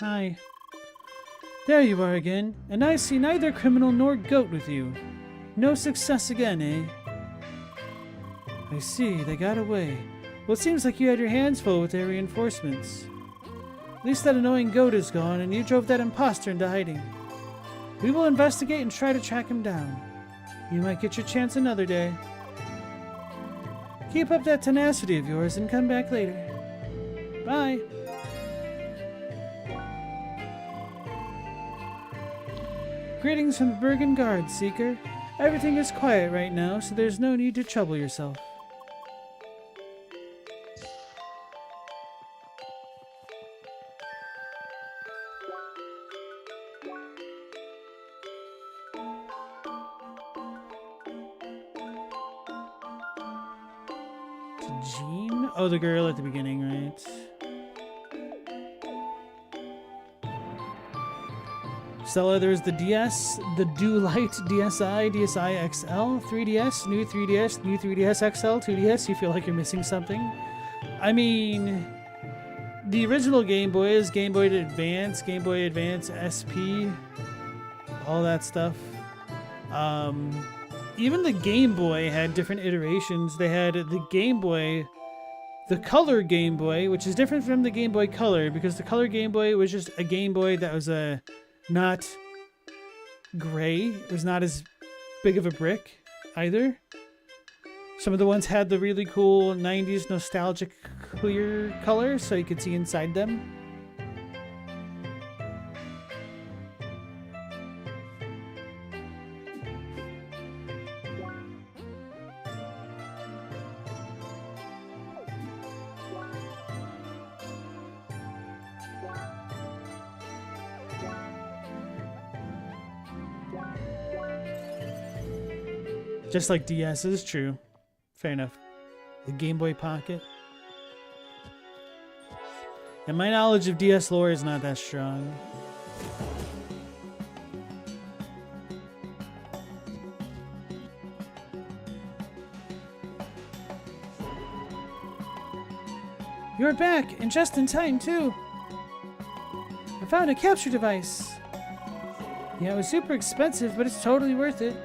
Hi. There you are again, and I see neither criminal nor goat with you. No success again, eh? I see, they got away. Well, it seems like you had your hands full with their reinforcements. At least that annoying goat is gone, and you drove that imposter into hiding. We will investigate and try to track him down. You might get your chance another day. Keep up that tenacity of yours and come back later. Bye. Greetings from the Bergen Guard, Seeker. Everything is quiet right now, so there's no need to trouble yourself. Jean? Oh, the girl at the beginning, right? Stella, there's the DS, the Do Light, DSi, DSi XL, 3DS, new 3DS, new 3DS XL, 2DS. You feel like you're missing something? I mean, the original Game Boy is Game Boy Advance, Game Boy Advance SP, all that stuff. Even the Game Boy had different iterations. They had the Game Boy, the Color Game Boy, which is different from the Game Boy Color, because the Color Game Boy was just a Game Boy that was not gray. It was not as big of a brick either. Some of the ones had the really cool 90s nostalgic clear color so you could see inside them. Just like DS is true. Fair enough. The Game Boy Pocket. And my knowledge of DS lore is not that strong. You're back, and just in time, too. I found a capture device. Yeah, it was super expensive, but it's totally worth it.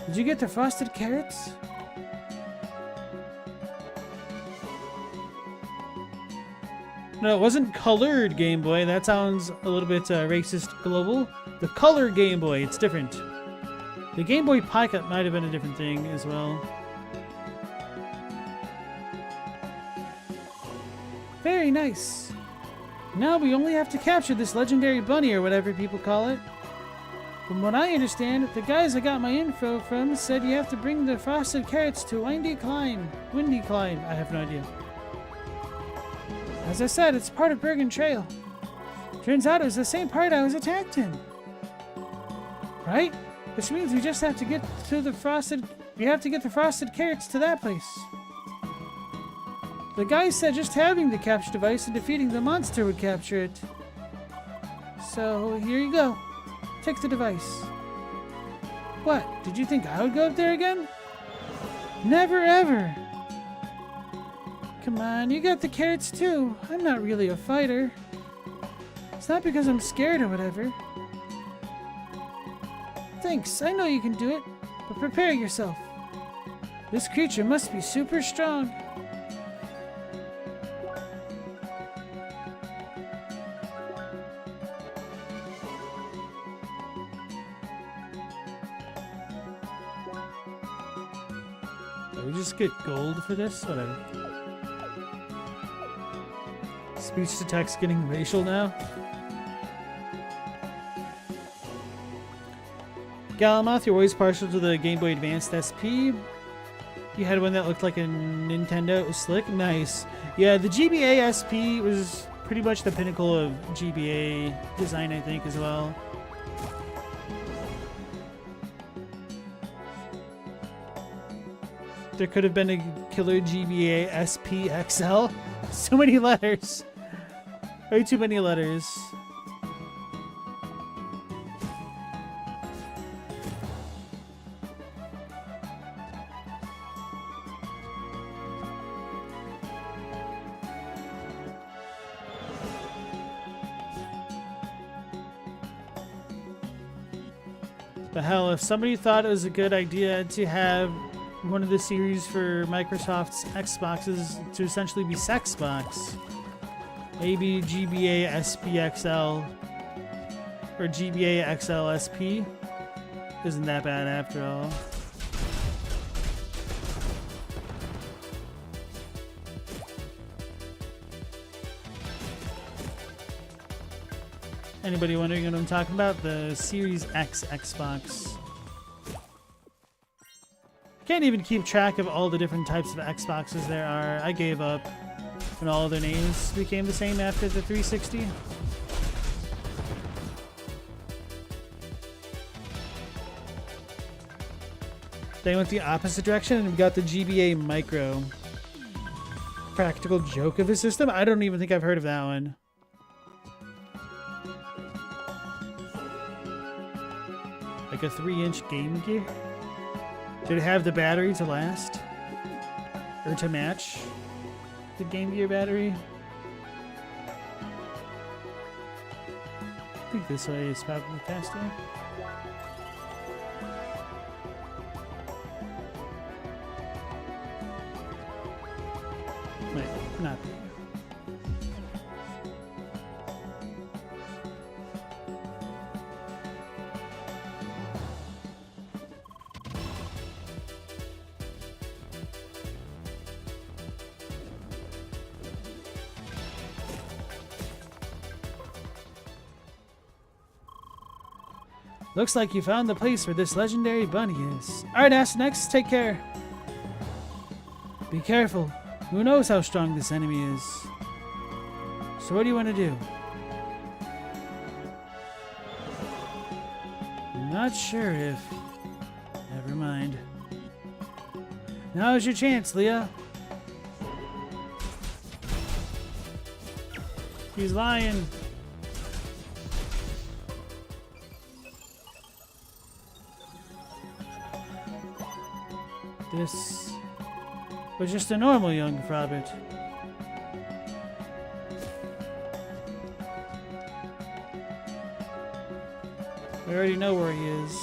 Did you get the frosted carrots? No, it wasn't colored Game Boy. That sounds a little bit racist global. The color Game Boy, it's different. The Game Boy Pocket might have been a different thing as well. Very nice. Now we only have to capture this legendary bunny or whatever people call it. From what I understand, the guys I got my info from said you have to bring the frosted carrots to Windy Climb. I have no idea. As I said, it's part of Bergen Trail. Turns out it was the same part I was attacked in. Right? Which means we just have to get to the frosted... We have to get the frosted carrots to that place. The guy said just having the capture device and defeating the monster would capture it. So, here you go. Take the device. What? Did you think I would go up there again? Never ever! Come on, you got the carrots too. I'm not really a fighter. It's not because I'm scared or whatever. Thanks, I know you can do it, but prepare yourself. This creature must be super strong. Did we just get gold for this? Whatever. Speech to text getting racial now. Galamoth, you're always partial to the Game Boy Advanced SP. You had one that looked like a Nintendo. It was slick. Nice. Yeah, the GBA SP was pretty much the pinnacle of GBA design, I think, as well. There could have been a killer GBA SP XL. So many letters. Way too many letters. But hell, if somebody thought it was a good idea to have one of the series for Microsoft's Xboxes to essentially be Sexbox, maybe GBA SPXL or GBA XL SP isn't that bad after all. Anybody wondering what I'm talking about? The Series X Xbox. Can't even keep track of all the different types of Xboxes there are. I gave up when all their names became the same after the 360. They went the opposite direction and we got the GBA Micro. Practical joke of a system? I don't even think I've heard of that one. Like a 3-inch Game Gear? Did it have the battery to last? Or to match the Game Gear battery? I think this way is probably faster. Might not be. Looks like you found the place where this legendary bunny is. Alright, next, take care. Be careful. Who knows how strong this enemy is? So what do you want to do? I'm not sure if... Never mind. Now's your chance, Leah. He's lying. This was just a normal young Frobert. We already know where he is.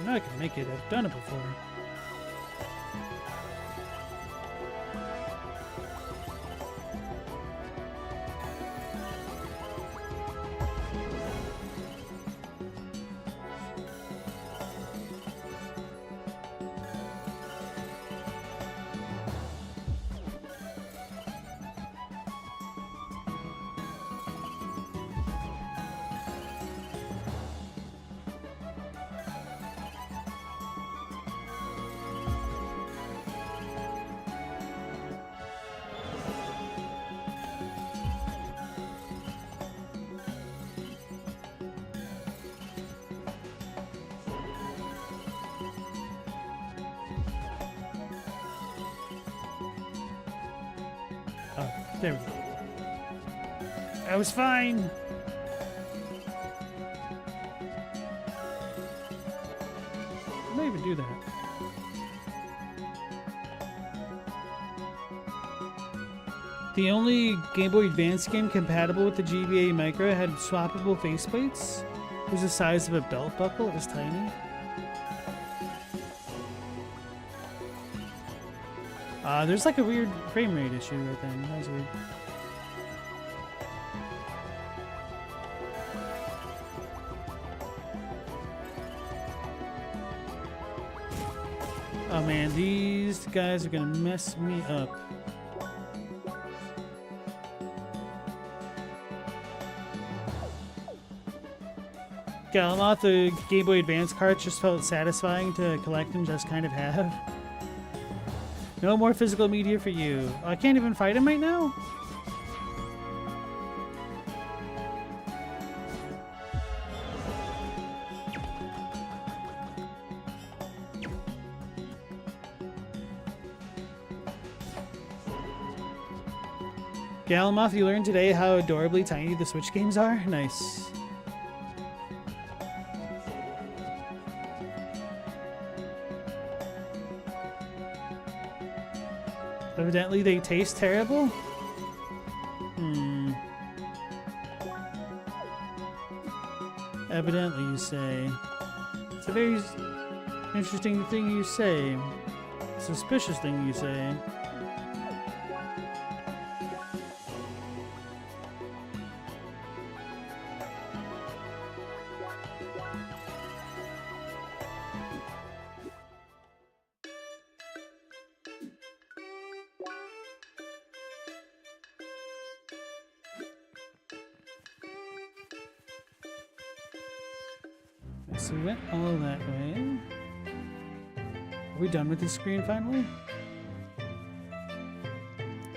I know I can make it. I've done it before. There we go. I was fine. I might even do that. The only Game Boy Advance game compatible with the GBA Micro had swappable faceplates. It was the size of a belt buckle. It was tiny. There's like a weird frame rate issue right then. That was weird. Oh man, these guys are gonna mess me up. Galamoth, the Game Boy Advance cards just felt satisfying to collect and just kind of have. No more physical media for you. Oh, I can't even fight him right now? Galamoth, you learned today how adorably tiny the Switch games are? Nice. Evidently they taste terrible? Evidently, you say. It's a very interesting thing you say. Suspicious thing you say. So we went all that way. Are we done with this screen finally?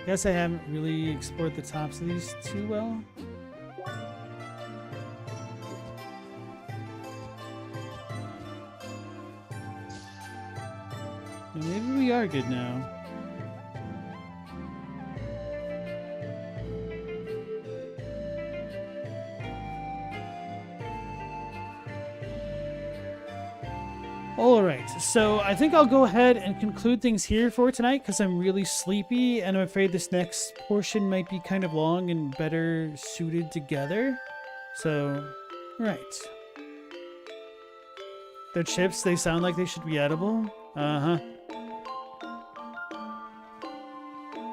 Guess I haven't really explored the tops of these too well. Maybe we are good now. Alright, so I think I'll go ahead and conclude things here for tonight because I'm really sleepy and I'm afraid this next portion might be kind of long and better suited together. So, right. They're chips, they sound like they should be edible. Uh-huh.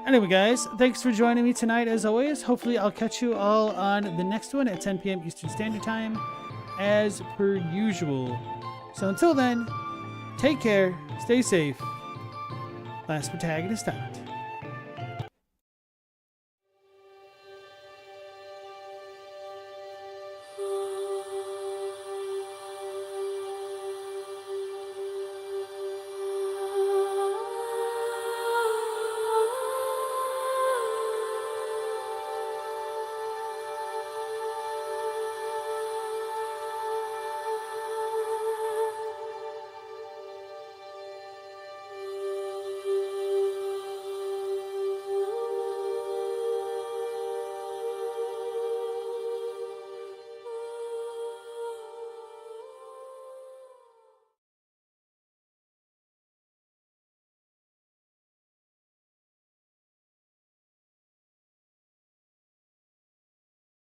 Anyway, guys, thanks for joining me tonight as always. Hopefully I'll catch you all on the next one at 10 p.m. Eastern Standard Time as per usual. So until then, take care, stay safe. Last Protagonist out.